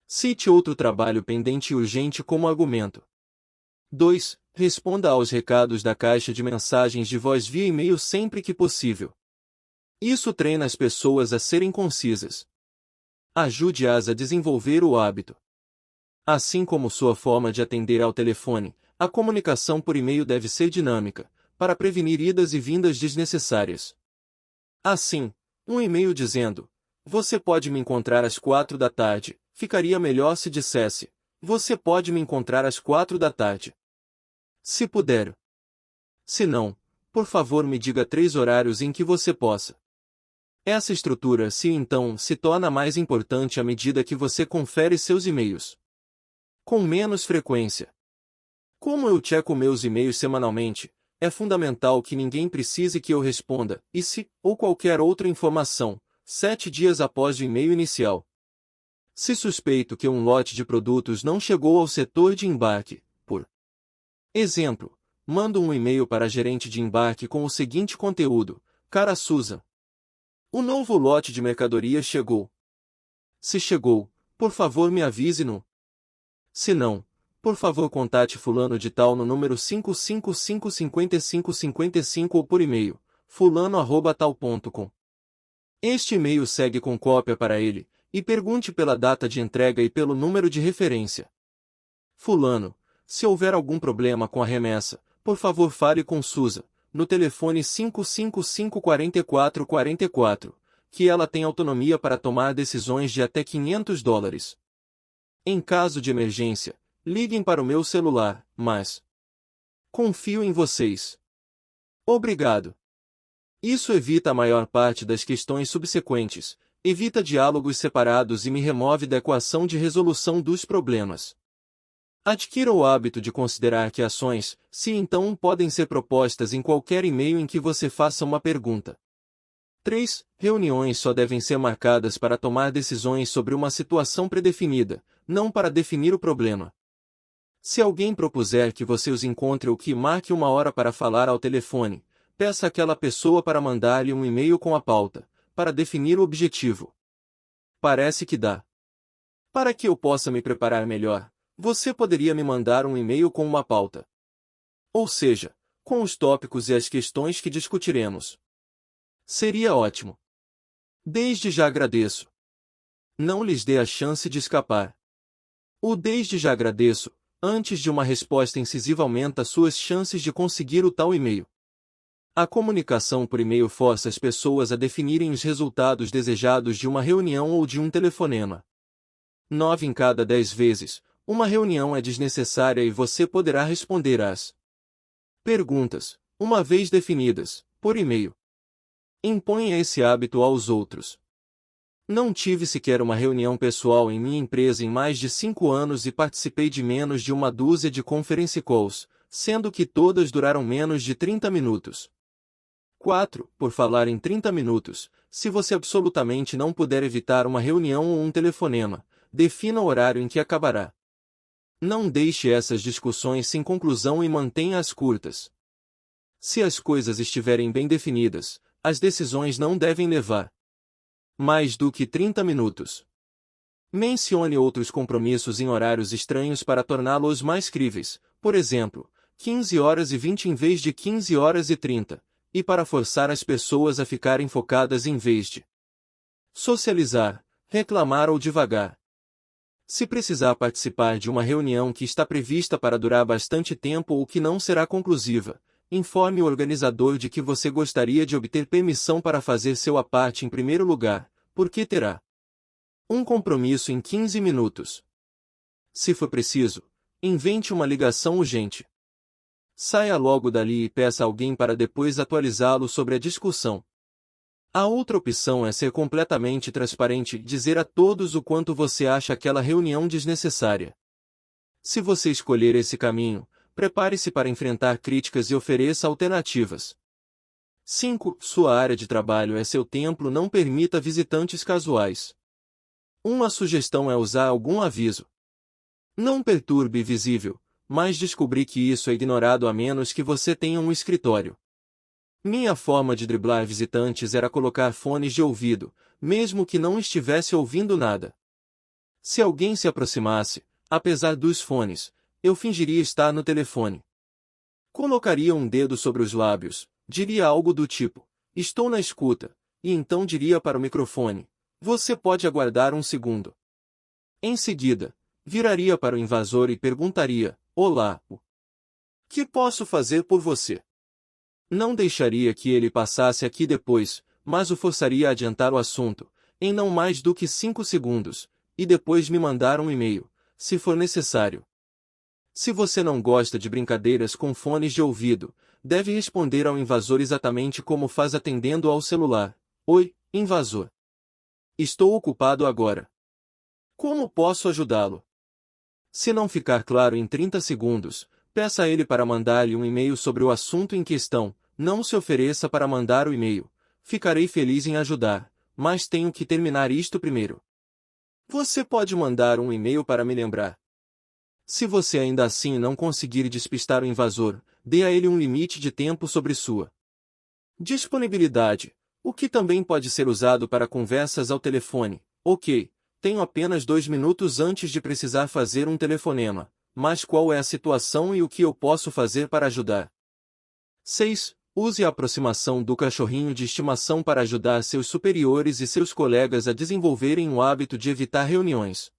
Cite outro trabalho pendente e urgente como argumento. 2. Responda aos recados da caixa de mensagens de voz via e-mail sempre que possível. Isso treina as pessoas a serem concisas. Ajude-as a desenvolver o hábito. Assim como sua forma de atender ao telefone, a comunicação por e-mail deve ser dinâmica, para prevenir idas e vindas desnecessárias. Assim, um e-mail dizendo: "Você pode me encontrar às 4 da tarde", ficaria melhor se dissesse: "Você pode me encontrar às 4 da tarde. Se puder. Se não, por favor me diga 3 horários em que você possa." Essa estrutura se torna mais importante à medida que você confere seus e-mails com menos frequência. Como eu checo meus e-mails semanalmente, é fundamental que ninguém precise que eu responda, e se, ou qualquer outra informação, 7 dias após o e-mail inicial. Se suspeito que um lote de produtos não chegou ao setor de embarque, por exemplo, mando um e-mail para a gerente de embarque com o seguinte conteúdo: "Cara Susan, o novo lote de mercadorias chegou. Se chegou, por favor me avise no. Se não, por favor contate fulano de tal no número 5555555 ou por e-mail, fulano@tal.com." Este e-mail segue com cópia para ele, e pergunte pela data de entrega e pelo número de referência. Fulano, se houver algum problema com a remessa, por favor fale com Susan, no telefone 555-4444, que ela tem autonomia para tomar decisões de até $500. Em caso de emergência, liguem para o meu celular, mas confio em vocês. Obrigado. Isso evita a maior parte das questões subsequentes, evita diálogos separados e me remove da equação de resolução dos problemas. Adquira o hábito de considerar que ações, se então, podem ser propostas em qualquer e-mail em que você faça uma pergunta. 3. Reuniões só devem ser marcadas para tomar decisões sobre uma situação predefinida, não para definir o problema. Se alguém propuser que você os encontre ou que marque uma hora para falar ao telefone, peça àquela pessoa para mandar-lhe um e-mail com a pauta, para definir o objetivo. Parece que dá. Para que eu possa me preparar melhor, você poderia me mandar um e-mail com uma pauta. Ou seja, com os tópicos e as questões que discutiremos. Seria ótimo. Desde já agradeço. Não lhes dê a chance de escapar. O desde já agradeço, antes de uma resposta incisiva aumenta suas chances de conseguir o tal e-mail. A comunicação por e-mail força as pessoas a definirem os resultados desejados de uma reunião ou de um telefonema. 9 em cada 10 vezes, uma reunião é desnecessária e você poderá responder às perguntas, uma vez definidas, por e-mail. Imponha esse hábito aos outros. Não tive sequer uma reunião pessoal em minha empresa em mais de 5 anos e participei de menos de uma dúzia de conference calls, sendo que todas duraram menos de 30 minutos. 4. Por falar em 30 minutos, se você absolutamente não puder evitar uma reunião ou um telefonema, defina o horário em que acabará. Não deixe essas discussões sem conclusão e mantenha-as curtas. Se as coisas estiverem bem definidas, as decisões não devem levar mais do que 30 minutos. Mencione outros compromissos em horários estranhos para torná-los mais críveis, por exemplo, 15h20 em vez de 15h30, e para forçar as pessoas a ficarem focadas em vez de socializar, reclamar ou divagar. Se precisar participar de uma reunião que está prevista para durar bastante tempo ou que não será conclusiva, informe o organizador de que você gostaria de obter permissão para fazer seu à parte em primeiro lugar, porque terá um compromisso em 15 minutos. Se for preciso, invente uma ligação urgente. Saia logo dali e peça a alguém para depois atualizá-lo sobre a discussão. A outra opção é ser completamente transparente e dizer a todos o quanto você acha aquela reunião desnecessária. Se você escolher esse caminho, prepare-se para enfrentar críticas e ofereça alternativas. 5. Sua área de trabalho é seu templo, não permita visitantes casuais. Uma sugestão é usar algum aviso. Não perturbe visível, mas descobri que isso é ignorado a menos que você tenha um escritório. Minha forma de driblar visitantes era colocar fones de ouvido, mesmo que não estivesse ouvindo nada. Se alguém se aproximasse, apesar dos fones, eu fingiria estar no telefone. Colocaria um dedo sobre os lábios, diria algo do tipo, estou na escuta, e então diria para o microfone, você pode aguardar um segundo. Em seguida, viraria para o invasor e perguntaria, olá, o que posso fazer por você? Não deixaria que ele passasse aqui depois, mas o forçaria a adiantar o assunto, em não mais do que 5 segundos, e depois me mandar um e-mail, se for necessário. Se você não gosta de brincadeiras com fones de ouvido, deve responder ao invasor exatamente como faz atendendo ao celular. Oi, invasor. Estou ocupado agora. Como posso ajudá-lo? Se não ficar claro em 30 segundos, peça a ele para mandar-lhe um e-mail sobre o assunto em questão, não se ofereça para mandar o e-mail. Ficarei feliz em ajudar, mas tenho que terminar isto primeiro. Você pode mandar um e-mail para me lembrar. Se você ainda assim não conseguir despistar o invasor, dê a ele um limite de tempo sobre sua disponibilidade, o que também pode ser usado para conversas ao telefone. Ok, tenho apenas 2 minutos antes de precisar fazer um telefonema, mas qual é a situação e o que eu posso fazer para ajudar? 6. Use a aproximação do cachorrinho de estimação para ajudar seus superiores e seus colegas a desenvolverem o hábito de evitar reuniões.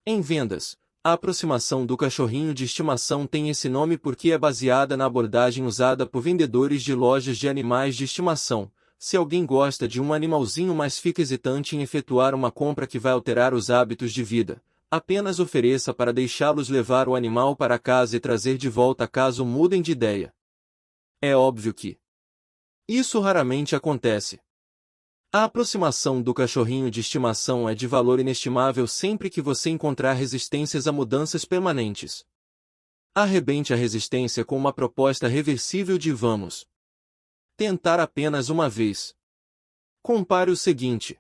Em vendas, a aproximação do cachorrinho de estimação tem esse nome porque é baseada na abordagem usada por vendedores de lojas de animais de estimação. Se alguém gosta de um animalzinho mas fica hesitante em efetuar uma compra que vai alterar os hábitos de vida, apenas ofereça para deixá-los levar o animal para casa e trazer de volta caso mudem de ideia. É óbvio que isso raramente acontece. A aproximação do cachorrinho de estimação é de valor inestimável sempre que você encontrar resistências a mudanças permanentes. Arrebente a resistência com uma proposta reversível de vamos tentar apenas uma vez. Compare o seguinte.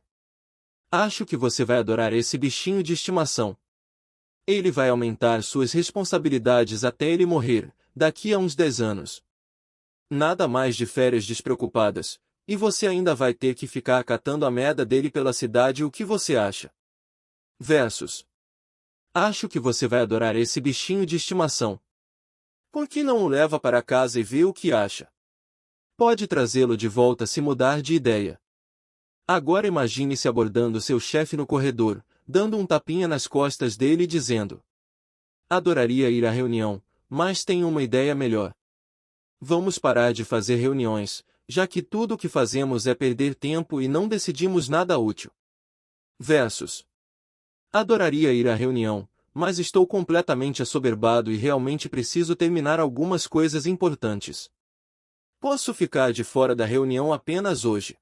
Acho que você vai adorar esse bichinho de estimação. Ele vai aumentar suas responsabilidades até ele morrer, daqui a uns 10 anos. Nada mais de férias despreocupadas, e você ainda vai ter que ficar catando a merda dele pela cidade. O que você acha? Versus. Acho que você vai adorar esse bichinho de estimação. Por que não o leva para casa e vê o que acha? Pode trazê-lo de volta se mudar de ideia. Agora imagine-se abordando seu chefe no corredor, dando um tapinha nas costas dele e dizendo: adoraria ir à reunião, mas tenho uma ideia melhor. Vamos parar de fazer reuniões, já que tudo o que fazemos é perder tempo e não decidimos nada útil. Versus: adoraria ir à reunião, mas estou completamente assoberbado e realmente preciso terminar algumas coisas importantes. Posso ficar de fora da reunião apenas hoje.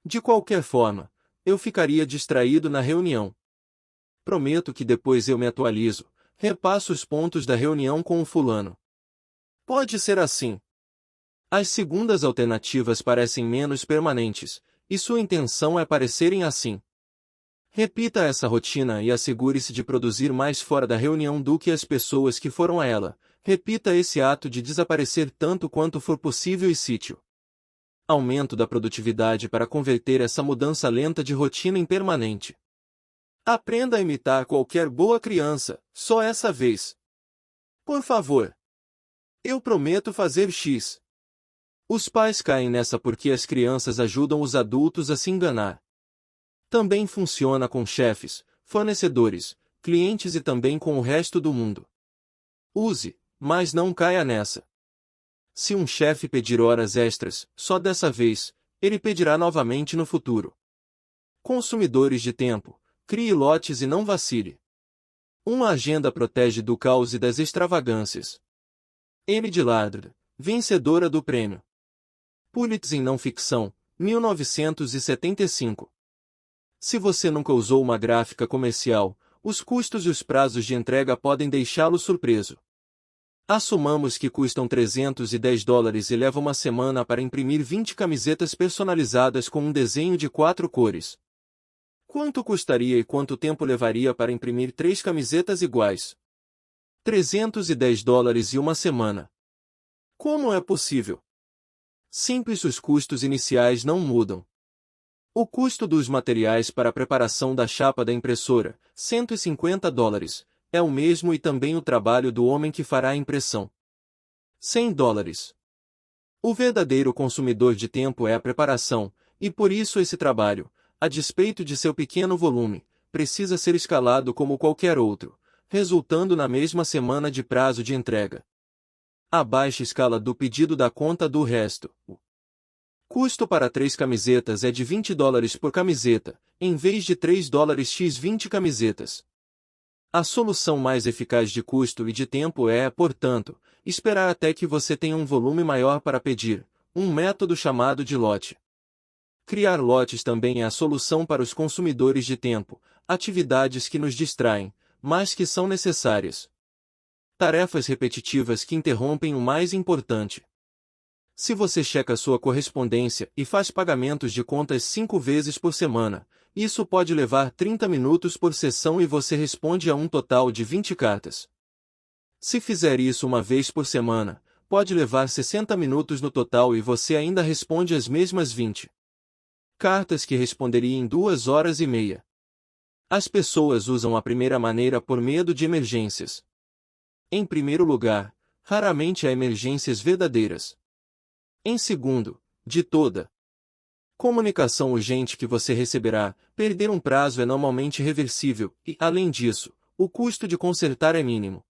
De qualquer forma, eu ficaria distraído na reunião. Prometo que depois eu me atualizo, repasso os pontos da reunião com o fulano. Pode ser assim. As segundas alternativas parecem menos permanentes, e sua intenção é parecerem assim. Repita essa rotina e assegure-se de produzir mais fora da reunião do que as pessoas que foram a ela. Repita esse ato de desaparecer tanto quanto for possível e cite-o. Aumento da produtividade para converter essa mudança lenta de rotina em permanente. Aprenda a imitar qualquer boa criança, só essa vez. Por favor. Eu prometo fazer X. Os pais caem nessa porque as crianças ajudam os adultos a se enganar. Também funciona com chefes, fornecedores, clientes e também com o resto do mundo. Use, mas não caia nessa. Se um chefe pedir horas extras, só dessa vez, ele pedirá novamente no futuro. Consumidores de tempo, crie lotes e não vacile. Uma agenda protege do caos e das extravagâncias. M. Dillard, vencedora do prêmio Pulitzer em não ficção, 1975. Se você nunca usou uma gráfica comercial, os custos e os prazos de entrega podem deixá-lo surpreso. Assumamos que custam $310 e leva uma semana para imprimir 20 camisetas personalizadas com um desenho de 4 cores. Quanto custaria e quanto tempo levaria para imprimir 3 camisetas iguais? $310 e uma semana. Como é possível? Simples, os custos iniciais não mudam. O custo dos materiais para a preparação da chapa da impressora, $150, é o mesmo e também o trabalho do homem que fará a impressão. $100. O verdadeiro consumidor de tempo é a preparação, e por isso esse trabalho, a despeito de seu pequeno volume, precisa ser escalado como qualquer outro, resultando na mesma semana de prazo de entrega. A baixa escala do pedido dá conta do resto. O custo para 3 camisetas é de $20 por camiseta, em vez de $3 x 20 camisetas. A solução mais eficaz de custo e de tempo é, portanto, esperar até que você tenha um volume maior para pedir, um método chamado de lote. Criar lotes também é a solução para os consumidores de tempo, atividades que nos distraem, mas que são necessárias. Tarefas repetitivas que interrompem o mais importante. Se você checa sua correspondência e faz pagamentos de contas 5 vezes por semana, isso pode levar 30 minutos por sessão e você responde a um total de 20 cartas. Se fizer isso uma vez por semana, pode levar 60 minutos no total e você ainda responde as mesmas 20 cartas que responderia em 2 horas e meia. As pessoas usam a primeira maneira por medo de emergências. Em primeiro lugar, raramente há emergências verdadeiras. Em segundo, de toda comunicação urgente que você receberá, perder um prazo é normalmente reversível e, além disso, o custo de consertar é mínimo.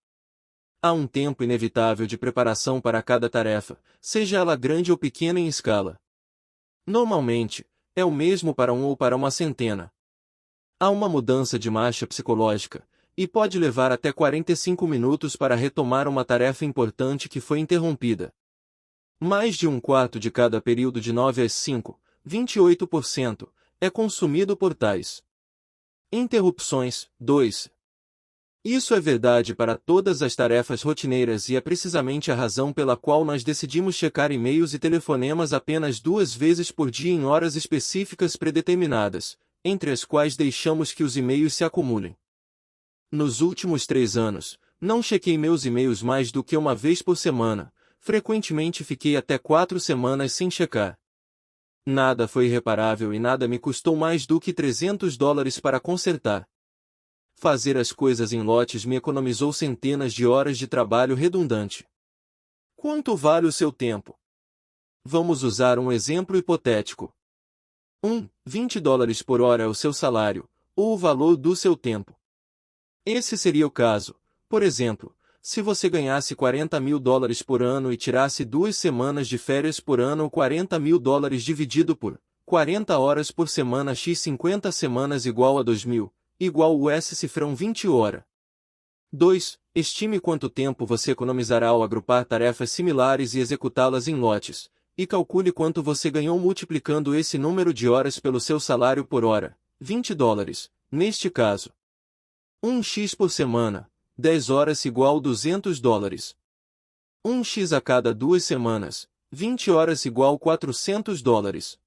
Há um tempo inevitável de preparação para cada tarefa, seja ela grande ou pequena em escala. Normalmente, é o mesmo para um ou para uma centena. Há uma mudança de marcha psicológica, e pode levar até 45 minutos para retomar uma tarefa importante que foi interrompida. Mais de um quarto de cada período de 9 às 5, 28%, é consumido por tais interrupções. 2. Isso é verdade para todas as tarefas rotineiras e é precisamente a razão pela qual nós decidimos checar e-mails e telefonemas apenas 2 vezes por dia em horas específicas predeterminadas, entre as quais deixamos que os e-mails se acumulem. Nos últimos 3 anos, não chequei meus e-mails mais do que uma vez por semana, frequentemente fiquei até 4 semanas sem checar. Nada foi irreparável e nada me custou mais do que $300 para consertar. Fazer as coisas em lotes me economizou centenas de horas de trabalho redundante. Quanto vale o seu tempo? Vamos usar um exemplo hipotético. $20 por hora é o seu salário, ou o valor do seu tempo. Esse seria o caso, por exemplo, se você ganhasse $40.000 por ano e tirasse 2 semanas de férias por ano ou $40.000 dividido por 40 horas por semana x 50 semanas igual a 2.000, igual US cifrão 20 hora. 2. Estime quanto tempo você economizará ao agrupar tarefas similares e executá-las em lotes, e calcule quanto você ganhou multiplicando esse número de horas pelo seu salário por hora, $20, neste caso. 1x por semana, 10 horas igual $200. 1x a cada 2 semanas, 20 horas igual $400.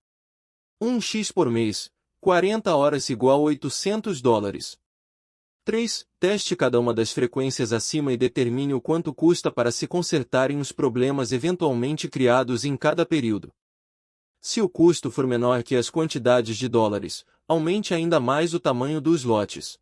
1x por mês, 40 horas igual $800. 3. Teste cada uma das frequências acima e determine o quanto custa para se consertarem os problemas eventualmente criados em cada período. Se o custo for menor que as quantidades de dólares, aumente ainda mais o tamanho dos lotes.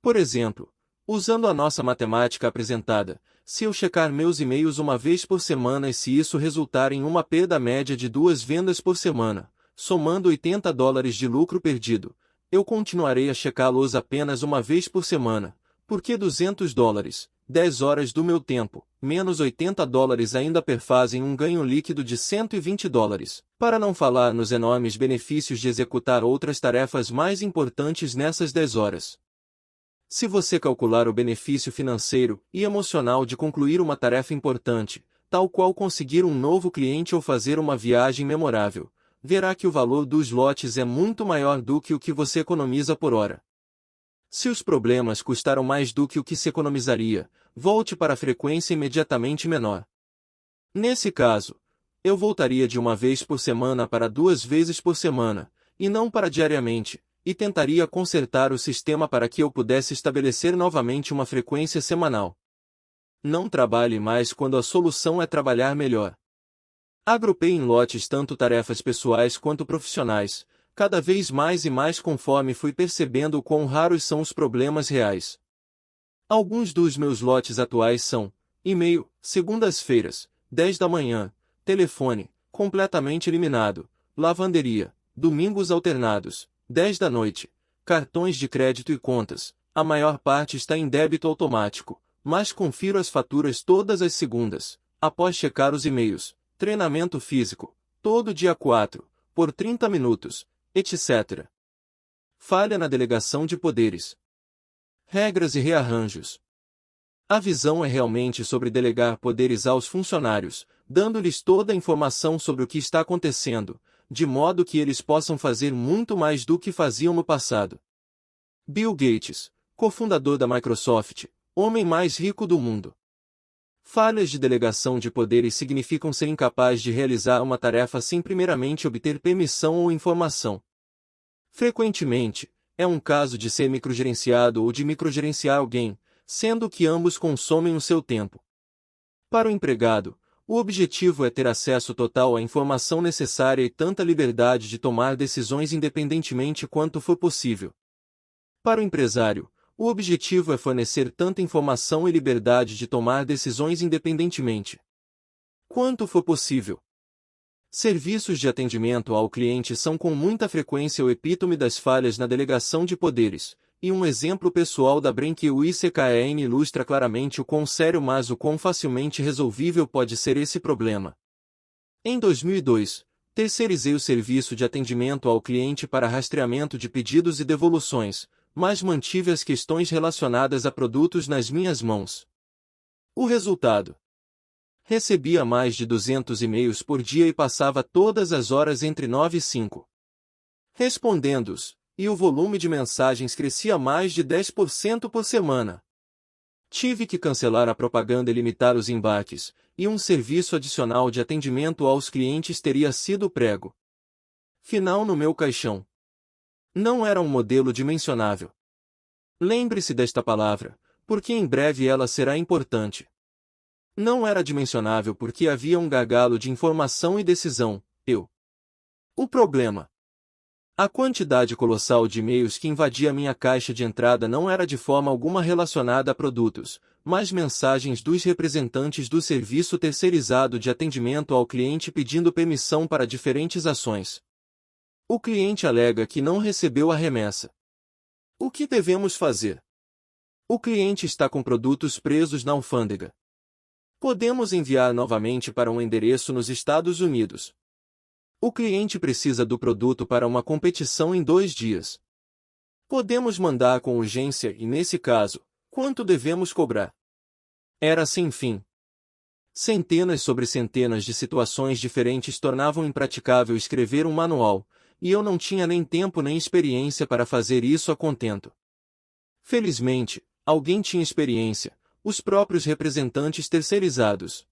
Por exemplo, usando a nossa matemática apresentada, se eu checar meus e-mails uma vez por semana e se isso resultar em uma perda média de 2 vendas por semana, somando $80 de lucro perdido, eu continuarei a checá-los apenas uma vez por semana, porque $200, 10 horas do meu tempo, menos $80 ainda perfazem um ganho líquido de $120, para não falar nos enormes benefícios de executar outras tarefas mais importantes nessas 10 horas. Se você calcular o benefício financeiro e emocional de concluir uma tarefa importante, tal qual conseguir um novo cliente ou fazer uma viagem memorável, verá que o valor dos lotes é muito maior do que o que você economiza por hora. Se os problemas custaram mais do que o que se economizaria, volte para a frequência imediatamente menor. Nesse caso, eu voltaria de uma vez por semana para 2 vezes por semana, e não para diariamente, e tentaria consertar o sistema para que eu pudesse estabelecer novamente uma frequência semanal. Não trabalhe mais quando a solução é trabalhar melhor. Agrupei em lotes tanto tarefas pessoais quanto profissionais, cada vez mais e mais conforme fui percebendo o quão raros são os problemas reais. Alguns dos meus lotes atuais são: e-mail, segundas-feiras, 10 da manhã, telefone, completamente eliminado, lavanderia, domingos alternados, 10 da noite, cartões de crédito e contas, a maior parte está em débito automático, mas confiro as faturas todas as segundas, após checar os e-mails, treinamento físico, todo dia 4, por 30 minutos, etc. Falha na delegação de poderes. Regras e rearranjos. A visão é realmente sobre delegar poderes aos funcionários, dando-lhes toda a informação sobre o que está acontecendo, de modo que eles possam fazer muito mais do que faziam no passado. Bill Gates, cofundador da Microsoft, homem mais rico do mundo. Falhas de delegação de poderes significam ser incapaz de realizar uma tarefa sem primeiramente obter permissão ou informação. Frequentemente, é um caso de ser microgerenciado ou de microgerenciar alguém, sendo que ambos consomem o seu tempo. Para o empregado, o objetivo é ter acesso total à informação necessária e tanta liberdade de tomar decisões independentemente quanto for possível. Para o empresário, o objetivo é fornecer tanta informação e liberdade de tomar decisões independentemente quanto for possível. Serviços de atendimento ao cliente são com muita frequência o epítome das falhas na delegação de poderes, e um exemplo pessoal da BrenQ-ICKEN ilustra claramente o quão sério mas o quão facilmente resolvível pode ser esse problema. Em 2002, terceirizei o serviço de atendimento ao cliente para rastreamento de pedidos e devoluções, mas mantive as questões relacionadas a produtos nas minhas mãos. O resultado: recebia mais de 200 e-mails por dia e passava todas as horas entre 9 e 5 respondendo-os, e o volume de mensagens crescia mais de 10% por semana. Tive que cancelar a propaganda e limitar os embarques, e um serviço adicional de atendimento aos clientes teria sido o prego final no meu caixão. Não era um modelo dimensionável. Lembre-se desta palavra, porque em breve ela será importante. Não era dimensionável porque havia um gargalo de informação e decisão, O problema. A quantidade colossal de e-mails que invadia minha caixa de entrada não era de forma alguma relacionada a produtos, mas mensagens dos representantes do serviço terceirizado de atendimento ao cliente pedindo permissão para diferentes ações. O cliente alega que não recebeu a remessa. O que devemos fazer? O cliente está com produtos presos na alfândega. Podemos enviar novamente para um endereço nos Estados Unidos. O cliente precisa do produto para uma competição em 2 dias. Podemos mandar com urgência e, nesse caso, quanto devemos cobrar? Era sem fim. Centenas sobre centenas de situações diferentes tornavam impraticável escrever um manual, e eu não tinha nem tempo nem experiência para fazer isso a contento. Felizmente, alguém tinha experiência, os próprios representantes terceirizados.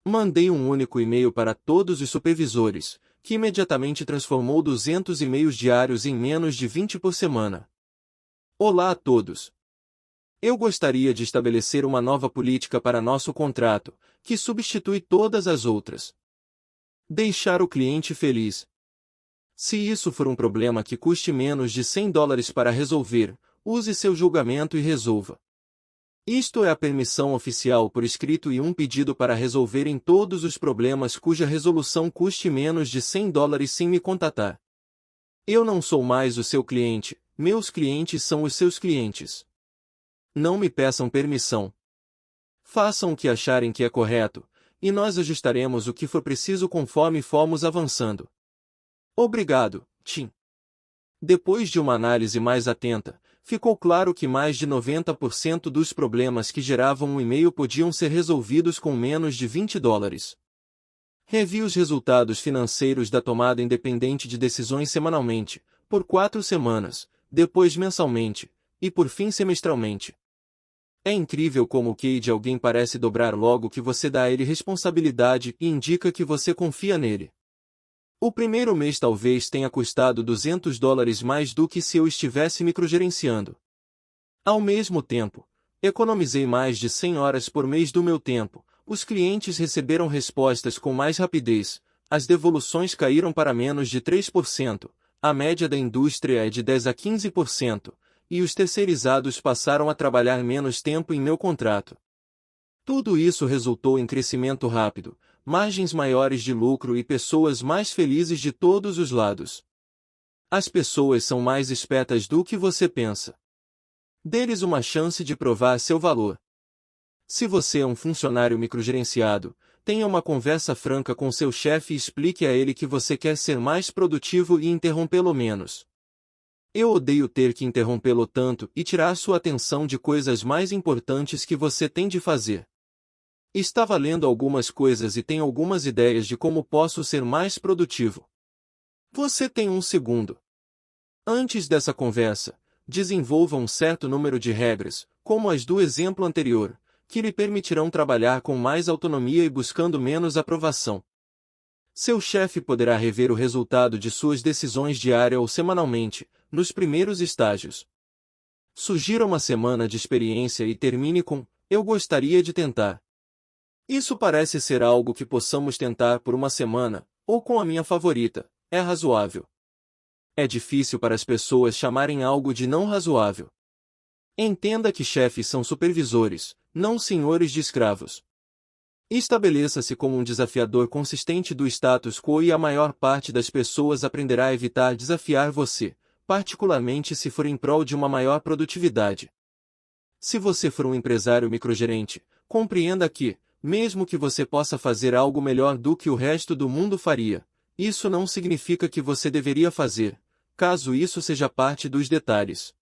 Mandei um único e-mail para todos os supervisores, que imediatamente transformou 200 e-mails diários em menos de 20 por semana. Olá a todos! Eu gostaria de estabelecer uma nova política para nosso contrato, que substitui todas as outras. Deixar o cliente feliz. Se isso for um problema que custe menos de $100 para resolver, use seu julgamento e resolva. Isto é a permissão oficial por escrito e um pedido para resolverem todos os problemas cuja resolução custe menos de $100 sem me contatar. Eu não sou mais o seu cliente, meus clientes são os seus clientes. Não me peçam permissão. Façam o que acharem que é correto, e nós ajustaremos o que for preciso conforme formos avançando. Obrigado, Tim. Depois de uma análise mais atenta, ficou claro que mais de 90% dos problemas que geravam um e-mail podiam ser resolvidos com menos de $20. Revi os resultados financeiros da tomada independente de decisões semanalmente, por 4 semanas, depois mensalmente, e por fim semestralmente. É incrível como o QI de alguém parece dobrar logo que você dá a ele responsabilidade e indica que você confia nele. O primeiro mês talvez tenha custado $200 mais do que se eu estivesse microgerenciando. Ao mesmo tempo, economizei mais de 100 horas por mês do meu tempo, os clientes receberam respostas com mais rapidez, as devoluções caíram para menos de 3%, a média da indústria é de 10 a 15%, e os terceirizados passaram a trabalhar menos tempo em meu contrato. Tudo isso resultou em crescimento rápido, margens maiores de lucro e pessoas mais felizes de todos os lados. As pessoas são mais espertas do que você pensa. Dê-lhes uma chance de provar seu valor. Se você é um funcionário microgerenciado, tenha uma conversa franca com seu chefe e explique a ele que você quer ser mais produtivo e interrompê-lo menos. Eu odeio ter que interrompê-lo tanto e tirar sua atenção de coisas mais importantes que você tem de fazer. Estava lendo algumas coisas e tenho algumas ideias de como posso ser mais produtivo. Você tem 1 segundo. Antes dessa conversa, desenvolva um certo número de regras, como as do exemplo anterior, que lhe permitirão trabalhar com mais autonomia e buscando menos aprovação. Seu chefe poderá rever o resultado de suas decisões diária ou semanalmente, nos primeiros estágios. Sugira uma semana de experiência e termine com: eu gostaria de tentar. Isso parece ser algo que possamos tentar por uma semana, ou com a minha favorita, é razoável. É difícil para as pessoas chamarem algo de não razoável. Entenda que chefes são supervisores, não senhores de escravos. Estabeleça-se como um desafiador consistente do status quo e a maior parte das pessoas aprenderá a evitar desafiar você, particularmente se for em prol de uma maior produtividade. Se você for um empresário microgerente, compreenda que, mesmo que você possa fazer algo melhor do que o resto do mundo faria, isso não significa que você deveria fazer, caso isso seja parte dos detalhes.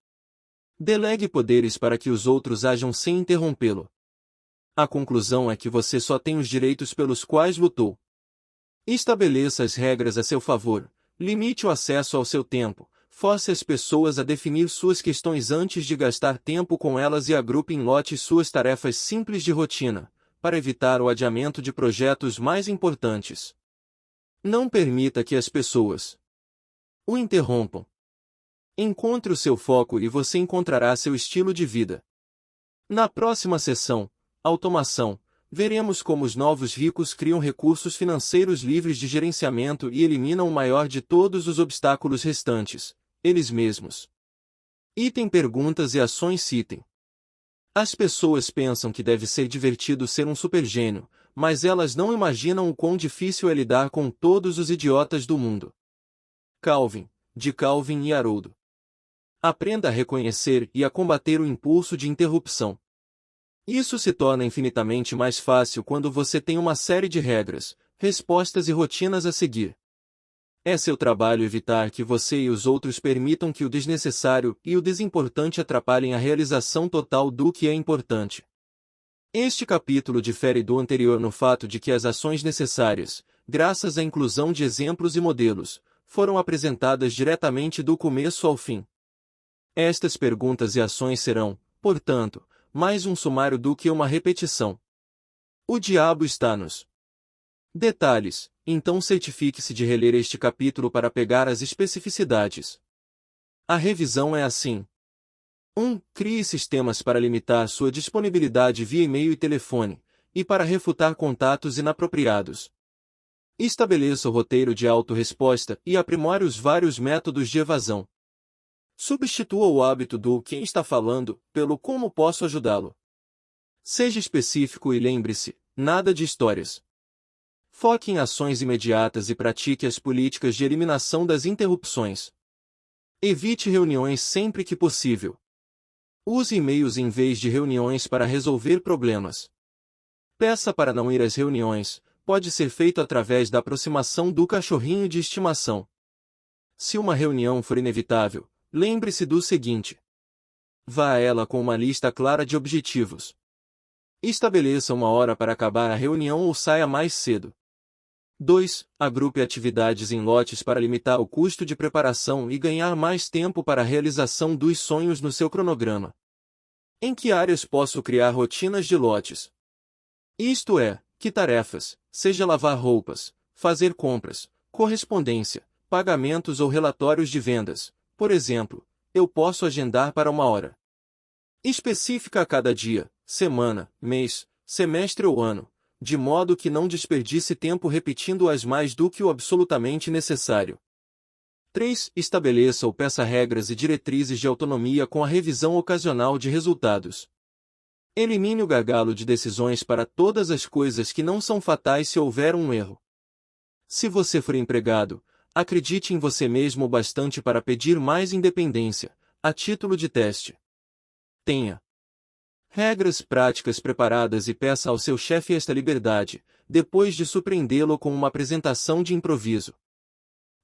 Delegue poderes para que os outros ajam sem interrompê-lo. A conclusão é que você só tem os direitos pelos quais lutou. Estabeleça as regras a seu favor, limite o acesso ao seu tempo, force as pessoas a definir suas questões antes de gastar tempo com elas e agrupe em lotes suas tarefas simples de rotina, para evitar o adiamento de projetos mais importantes. Não permita que as pessoas o interrompam. Encontre o seu foco e você encontrará seu estilo de vida. Na próxima sessão, Automação, veremos como os novos ricos criam recursos financeiros livres de gerenciamento e eliminam o maior de todos os obstáculos restantes, eles mesmos. Item Perguntas e Ações Item. As pessoas pensam que deve ser divertido ser um supergênio, mas elas não imaginam o quão difícil é lidar com todos os idiotas do mundo. Calvin, de Calvin e Haroldo. Aprenda a reconhecer e a combater o impulso de interrupção. Isso se torna infinitamente mais fácil quando você tem uma série de regras, respostas e rotinas a seguir. É seu trabalho evitar que você e os outros permitam que o desnecessário e o desimportante atrapalhem a realização total do que é importante. Este capítulo difere do anterior no fato de que as ações necessárias, graças à inclusão de exemplos e modelos, foram apresentadas diretamente do começo ao fim. Estas perguntas e ações serão, portanto, mais um sumário do que uma repetição. O diabo está nos detalhes, então certifique-se de reler este capítulo para pegar as especificidades. A revisão é assim. 1. Crie sistemas para limitar sua disponibilidade via e-mail e telefone, e para refutar contatos inapropriados. Estabeleça o roteiro de autorresposta e aprimore os vários métodos de evasão. Substitua o hábito do quem está falando pelo como posso ajudá-lo. Seja específico e lembre-se, nada de histórias. Foque em ações imediatas e pratique as políticas de eliminação das interrupções. Evite reuniões sempre que possível. Use e-mails em vez de reuniões para resolver problemas. Peça para não ir às reuniões, pode ser feito através da aproximação do cachorrinho de estimação. Se uma reunião for inevitável, lembre-se do seguinte. Vá a ela com uma lista clara de objetivos. Estabeleça uma hora para acabar a reunião ou saia mais cedo. 2. Agrupe atividades em lotes para limitar o custo de preparação e ganhar mais tempo para a realização dos sonhos no seu cronograma. Em que áreas posso criar rotinas de lotes? Isto é, que tarefas, seja lavar roupas, fazer compras, correspondência, pagamentos ou relatórios de vendas, por exemplo, eu posso agendar para uma hora específica a cada dia, semana, mês, semestre ou ano, de modo que não desperdice tempo repetindo-as mais do que o absolutamente necessário. 3. Estabeleça ou peça regras e diretrizes de autonomia com a revisão ocasional de resultados. Elimine o gargalo de decisões para todas as coisas que não são fatais se houver um erro. Se você for empregado, acredite em você mesmo o bastante para pedir mais independência, a título de teste. Tenha regras práticas preparadas e peça ao seu chefe esta liberdade, depois de surpreendê-lo com uma apresentação de improviso.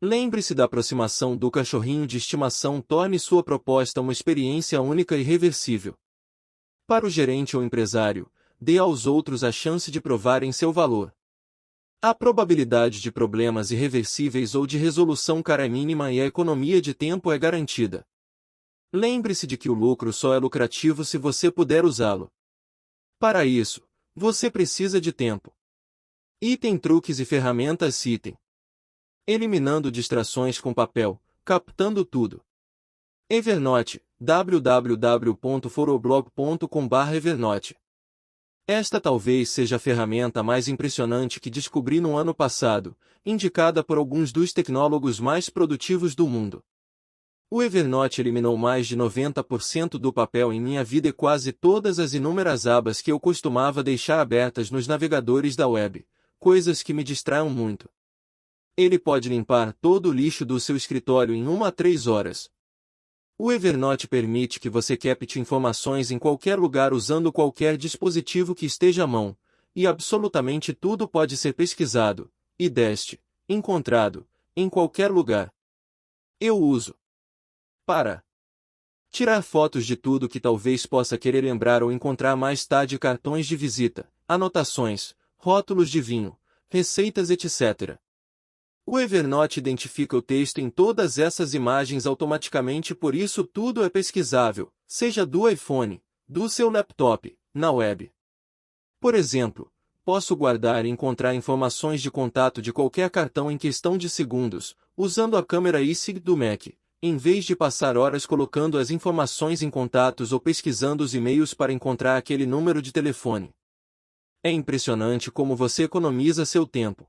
Lembre-se da aproximação do cachorrinho de estimação, torne sua proposta uma experiência única e irreversível. Para o gerente ou empresário, dê aos outros a chance de provarem seu valor. A probabilidade de problemas irreversíveis ou de resolução cara é mínima e a economia de tempo é garantida. Lembre-se de que o lucro só é lucrativo se você puder usá-lo. Para isso, você precisa de tempo. Item truques e ferramentas item. Eliminando distrações com papel, captando tudo. Evernote, www.foroblog.com/Evernote. Esta talvez seja a ferramenta mais impressionante que descobri no ano passado, indicada por alguns dos tecnólogos mais produtivos do mundo. O Evernote eliminou mais de 90% do papel em minha vida e quase todas as inúmeras abas que eu costumava deixar abertas nos navegadores da web, coisas que me distraem muito. Ele pode limpar todo o lixo do seu escritório em 1 a 3 horas. O Evernote permite que você capte informações em qualquer lugar usando qualquer dispositivo que esteja à mão, e absolutamente tudo pode ser pesquisado, encontrado, em qualquer lugar. Eu uso para tirar fotos de tudo que talvez possa querer lembrar ou encontrar mais tarde, cartões de visita, anotações, rótulos de vinho, receitas, etc. O Evernote identifica o texto em todas essas imagens automaticamente, por isso tudo é pesquisável, seja do iPhone, do seu laptop, na web. Por exemplo, posso guardar e encontrar informações de contato de qualquer cartão em questão de segundos, usando a câmera iSig do Mac, em vez de passar horas colocando as informações em contatos ou pesquisando os e-mails para encontrar aquele número de telefone. É impressionante como você economiza seu tempo.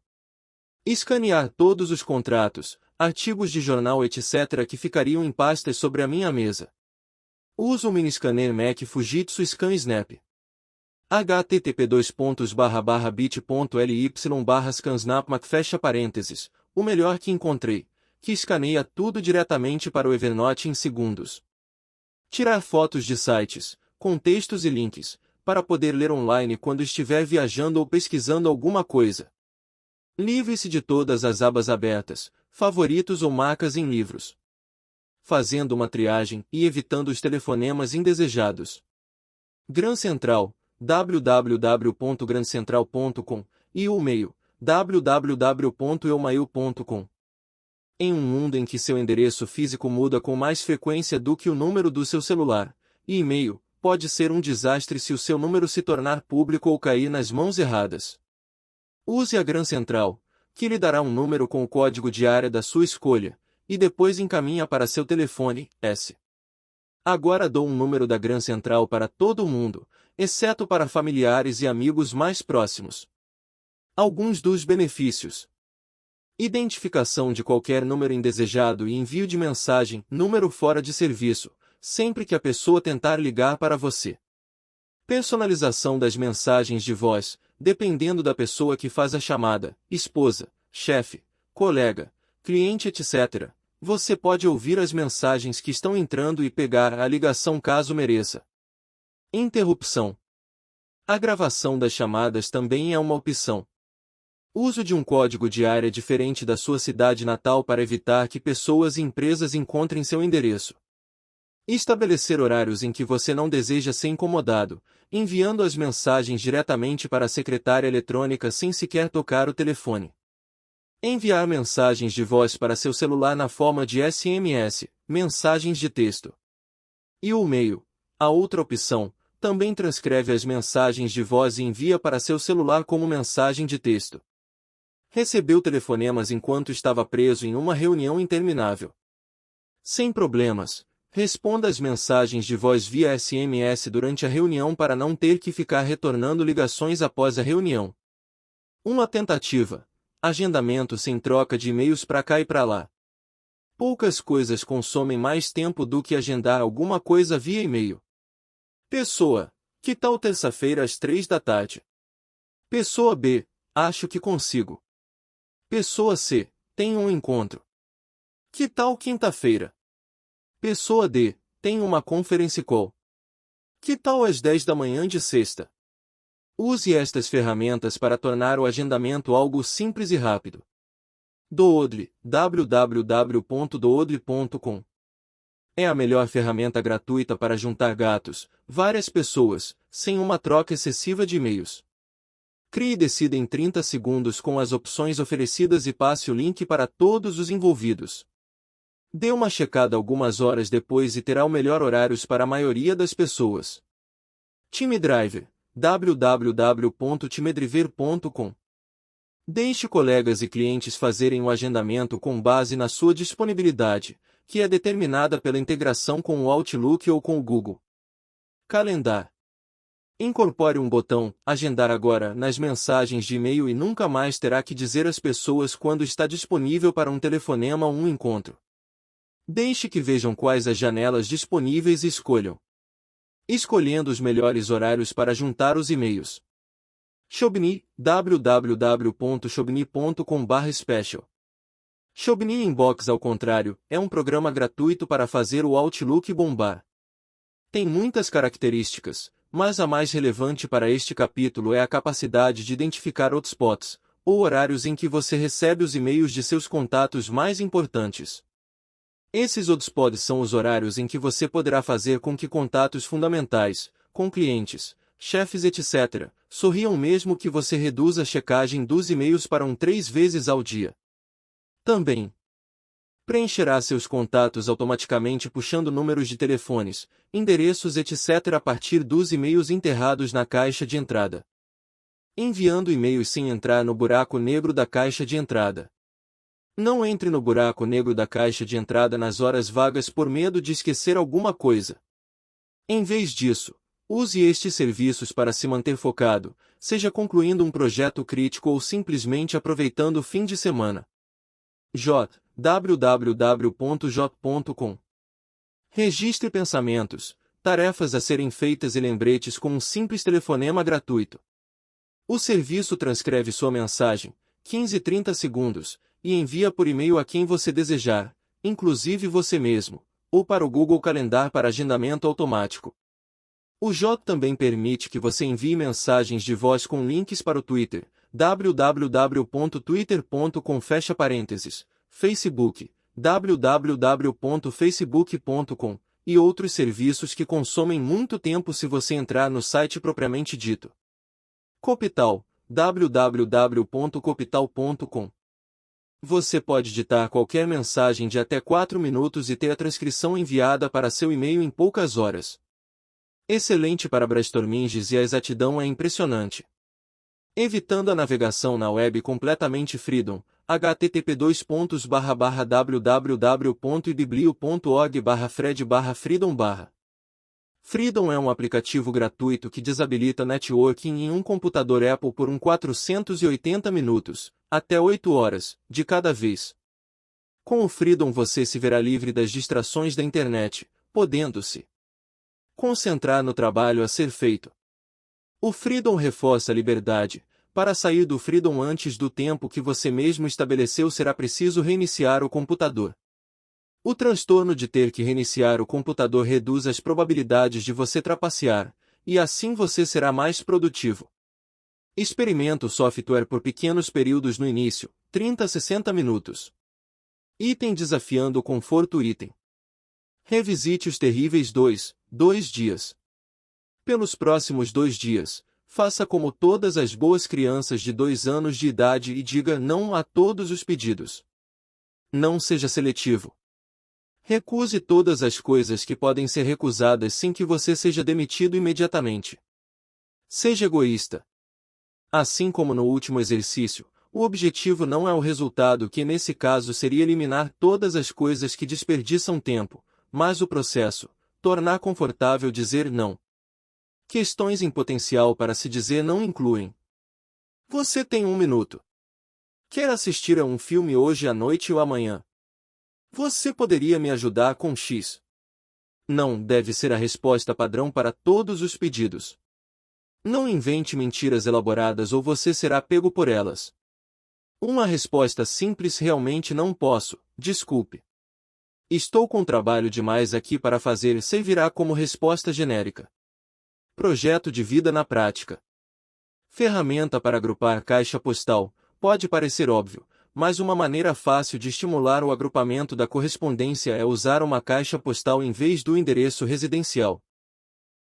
Escanear todos os contratos, artigos de jornal, etc. que ficariam em pastas sobre a minha mesa. Uso o miniscanner Mac Fujitsu Scan Snap. http://bit.ly/scansnap Mac fecha parênteses, o melhor que encontrei. que escaneia tudo diretamente para o Evernote em segundos. Tirar fotos de sites, com textos e links, para poder ler online quando estiver viajando ou pesquisando alguma coisa. Livre-se de todas as abas abertas, favoritos ou marcas em livros. Fazendo uma triagem e evitando os telefonemas indesejados. Gran Central, www.grancentral.com, e o e-mail, www.eumail.com. Em um mundo em que seu endereço físico muda com mais frequência do que o número do seu celular, e e-mail pode ser um desastre se o seu número se tornar público ou cair nas mãos erradas. Use a Gran Central, que lhe dará um número com o código de área da sua escolha, e depois encaminha para seu telefone, S. Agora dou um número da Gran Central para todo o mundo, exceto para familiares e amigos mais próximos. Alguns dos benefícios: identificação de qualquer número indesejado e envio de mensagem, número fora de serviço, sempre que a pessoa tentar ligar para você. Personalização das mensagens de voz, dependendo da pessoa que faz a chamada, esposa, chefe, colega, cliente, etc. Você pode ouvir as mensagens que estão entrando e pegar a ligação caso mereça. Interrupção. A gravação das chamadas também é uma opção. Uso de um código de área diferente da sua cidade natal para evitar que pessoas e empresas encontrem seu endereço. Estabelecer horários em que você não deseja ser incomodado, enviando as mensagens diretamente para a secretária eletrônica sem sequer tocar o telefone. Enviar mensagens de voz para seu celular na forma de SMS, mensagens de texto. E o e-mail, a outra opção, também transcreve as mensagens de voz e envia para seu celular como mensagem de texto. Recebeu telefonemas enquanto estava preso em uma reunião interminável. Sem problemas, responda as mensagens de voz via SMS durante a reunião para não ter que ficar retornando ligações após a reunião. Uma tentativa. Agendamento sem troca de e-mails para cá e para lá. Poucas coisas consomem mais tempo do que agendar alguma coisa via e-mail. Pessoa: que tal terça-feira às 3 da tarde? Pessoa B: acho que consigo. Pessoa C: tenho um encontro. Que tal quinta-feira? Pessoa D: tenho uma conference call. Que tal às 10 da manhã de sexta? Use estas ferramentas para tornar o agendamento algo simples e rápido. Doodle, www.doodle.com. É a melhor ferramenta gratuita para juntar gatos, várias pessoas, sem uma troca excessiva de e-mails. Crie e decida em 30 segundos com as opções oferecidas e passe o link para todos os envolvidos. Dê uma checada algumas horas depois e terá o melhor horários para a maioria das pessoas. TeamDriver, www.teamdriver.com. Deixe colegas e clientes fazerem o agendamento com base na sua disponibilidade, que é determinada pela integração com o Outlook ou com o Google Calendar. Incorpore um botão Agendar agora nas mensagens de e-mail e nunca mais terá que dizer às pessoas quando está disponível para um telefonema ou um encontro. Deixe que vejam quais as janelas disponíveis e escolham. Escolhendo os melhores horários para juntar os e-mails. Shopney, www.shopney.com/special. Shopney Inbox ao contrário, é um programa gratuito para fazer o Outlook bombar. Tem muitas características, mas a mais relevante para este capítulo é a capacidade de identificar hotspots, ou horários em que você recebe os e-mails de seus contatos mais importantes. Esses hotspots são os horários em que você poderá fazer com que contatos fundamentais, com clientes, chefes etc., sorriam mesmo que você reduza a checagem dos e-mails para 3 vezes ao dia. Também preencherá seus contatos automaticamente puxando números de telefones, endereços etc. a partir dos e-mails enterrados na caixa de entrada. Enviando e-mails sem entrar no buraco negro da caixa de entrada. Não entre no buraco negro da caixa de entrada nas horas vagas por medo de esquecer alguma coisa. Em vez disso, use estes serviços para se manter focado, seja concluindo um projeto crítico ou simplesmente aproveitando o fim de semana. www.j.com. Registre pensamentos, tarefas a serem feitas e lembretes com um simples telefonema gratuito. O serviço transcreve sua mensagem, 15 e 30 segundos, e envia por e-mail a quem você desejar, inclusive você mesmo, ou para o Google Calendar para agendamento automático. O J também permite que você envie mensagens de voz com links para o Twitter, www.twitter.com, Facebook, www.facebook.com, e outros serviços que consomem muito tempo se você entrar no site propriamente dito. Copital, www.copital.com. Você pode ditar qualquer mensagem de até 4 minutos e ter a transcrição enviada para seu e-mail em poucas horas. Excelente para brainstormings e a exatidão é impressionante. Evitando a navegação na web completamente Freedom, http://www.ibiblio.org/fred/freedom/. Freedom é um aplicativo gratuito que desabilita networking em um computador Apple por 480 minutos, até 8 horas, de cada vez. Com o Freedom você se verá livre das distrações da internet, podendo-se concentrar no trabalho a ser feito. O Freedom reforça a liberdade. Para sair do Freedom antes do tempo que você mesmo estabeleceu será preciso reiniciar o computador. O transtorno de ter que reiniciar o computador reduz as probabilidades de você trapacear, e assim você será mais produtivo. Experimenta o software por pequenos períodos no início, 30 a 60 minutos. Item desafiando o conforto. Item. Revisite os terríveis 2 dias. Pelos próximos 2 dias, faça como todas as boas crianças de 2 anos de idade e diga não a todos os pedidos. Não seja seletivo. Recuse todas as coisas que podem ser recusadas sem que você seja demitido imediatamente. Seja egoísta. Assim como no último exercício, o objetivo não é o resultado, que nesse caso seria eliminar todas as coisas que desperdiçam tempo, mas o processo, tornar confortável dizer não. Questões em potencial para se dizer não incluem: você tem 1 minuto. Quer assistir a um filme hoje à noite ou amanhã? Você poderia me ajudar com X? Não deve ser a resposta padrão para todos os pedidos. Não invente mentiras elaboradas ou você será pego por elas. Uma resposta simples: realmente não posso, desculpe. Estou com trabalho demais aqui para fazer, servirá como resposta genérica. Projeto de vida na prática. Ferramenta para agrupar caixa postal. Pode parecer óbvio, mas uma maneira fácil de estimular o agrupamento da correspondência é usar uma caixa postal em vez do endereço residencial.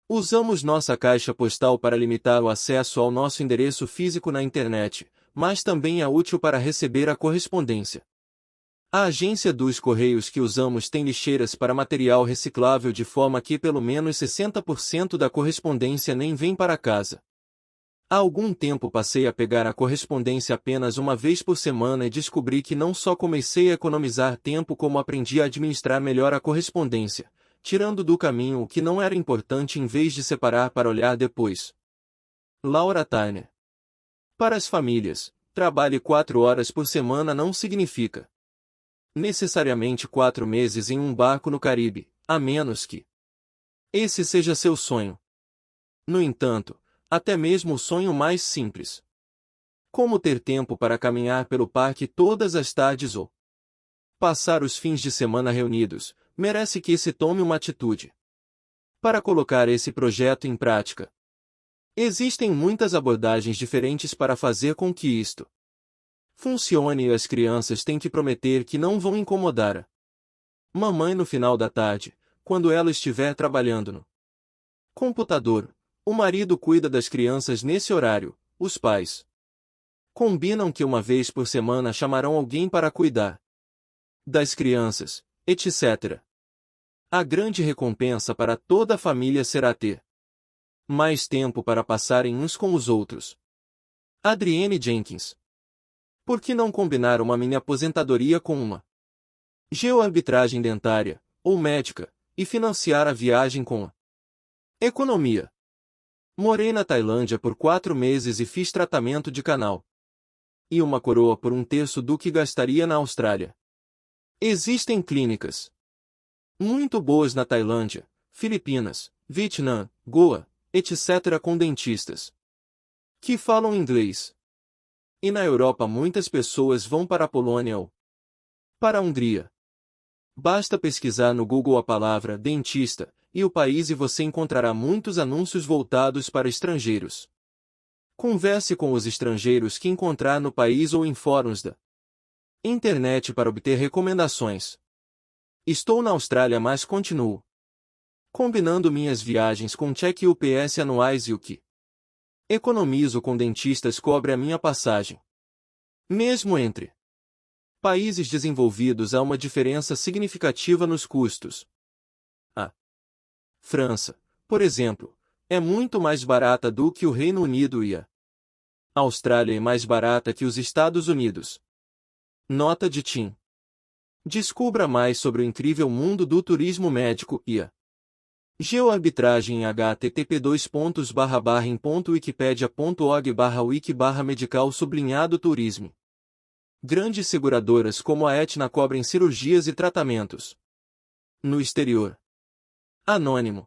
Usamos nossa caixa postal para limitar o acesso ao nosso endereço físico na internet, mas também é útil para receber a correspondência. A agência dos Correios que usamos tem lixeiras para material reciclável, de forma que pelo menos 60% da correspondência nem vem para casa. Há algum tempo passei a pegar a correspondência apenas uma vez por semana e descobri que não só comecei a economizar tempo, como aprendi a administrar melhor a correspondência, tirando do caminho o que não era importante em vez de separar para olhar depois. Laura Tyner. Para as famílias, trabalhe 4 horas por semana não significa necessariamente 4 meses em um barco no Caribe, a menos que esse seja seu sonho. No entanto, até mesmo o sonho mais simples, como ter tempo para caminhar pelo parque todas as tardes ou passar os fins de semana reunidos, merece que se tome uma atitude para colocar esse projeto em prática. Existem muitas abordagens diferentes para fazer com que isto funcione, e as crianças têm que prometer que não vão incomodar a mamãe no final da tarde, quando ela estiver trabalhando no computador. O marido cuida das crianças nesse horário, os pais combinam que uma vez por semana chamarão alguém para cuidar das crianças, etc. A grande recompensa para toda a família será ter mais tempo para passarem uns com os outros. Adrienne Jenkins. Por que não combinar uma mini aposentadoria com uma geoarbitragem dentária, ou médica, e financiar a viagem com a economia? Morei na Tailândia por 4 meses e fiz tratamento de canal. E uma coroa por 1/3 do que gastaria na Austrália. Existem clínicas muito boas na Tailândia, Filipinas, Vietnã, Goa, etc., com dentistas que falam inglês. E na Europa muitas pessoas vão para a Polônia ou para a Hungria. Basta pesquisar no Google a palavra dentista e o país e você encontrará muitos anúncios voltados para estrangeiros. Converse com os estrangeiros que encontrar no país ou em fóruns da internet para obter recomendações. Estou na Austrália, mas continuo combinando minhas viagens com cheque UPS anuais e o que economizo com dentistas cobre a minha passagem. Mesmo entre países desenvolvidos há uma diferença significativa nos custos. A França, por exemplo, é muito mais barata do que o Reino Unido e a Austrália é mais barata que os Estados Unidos. Nota de Tim. Descubra mais sobre o incrível mundo do turismo médico e a geoarbitragem em http://em.wikipedia.org/wiki/medical_turismo. Grandes seguradoras como a Aetna cobrem cirurgias e tratamentos no exterior. Anônimo.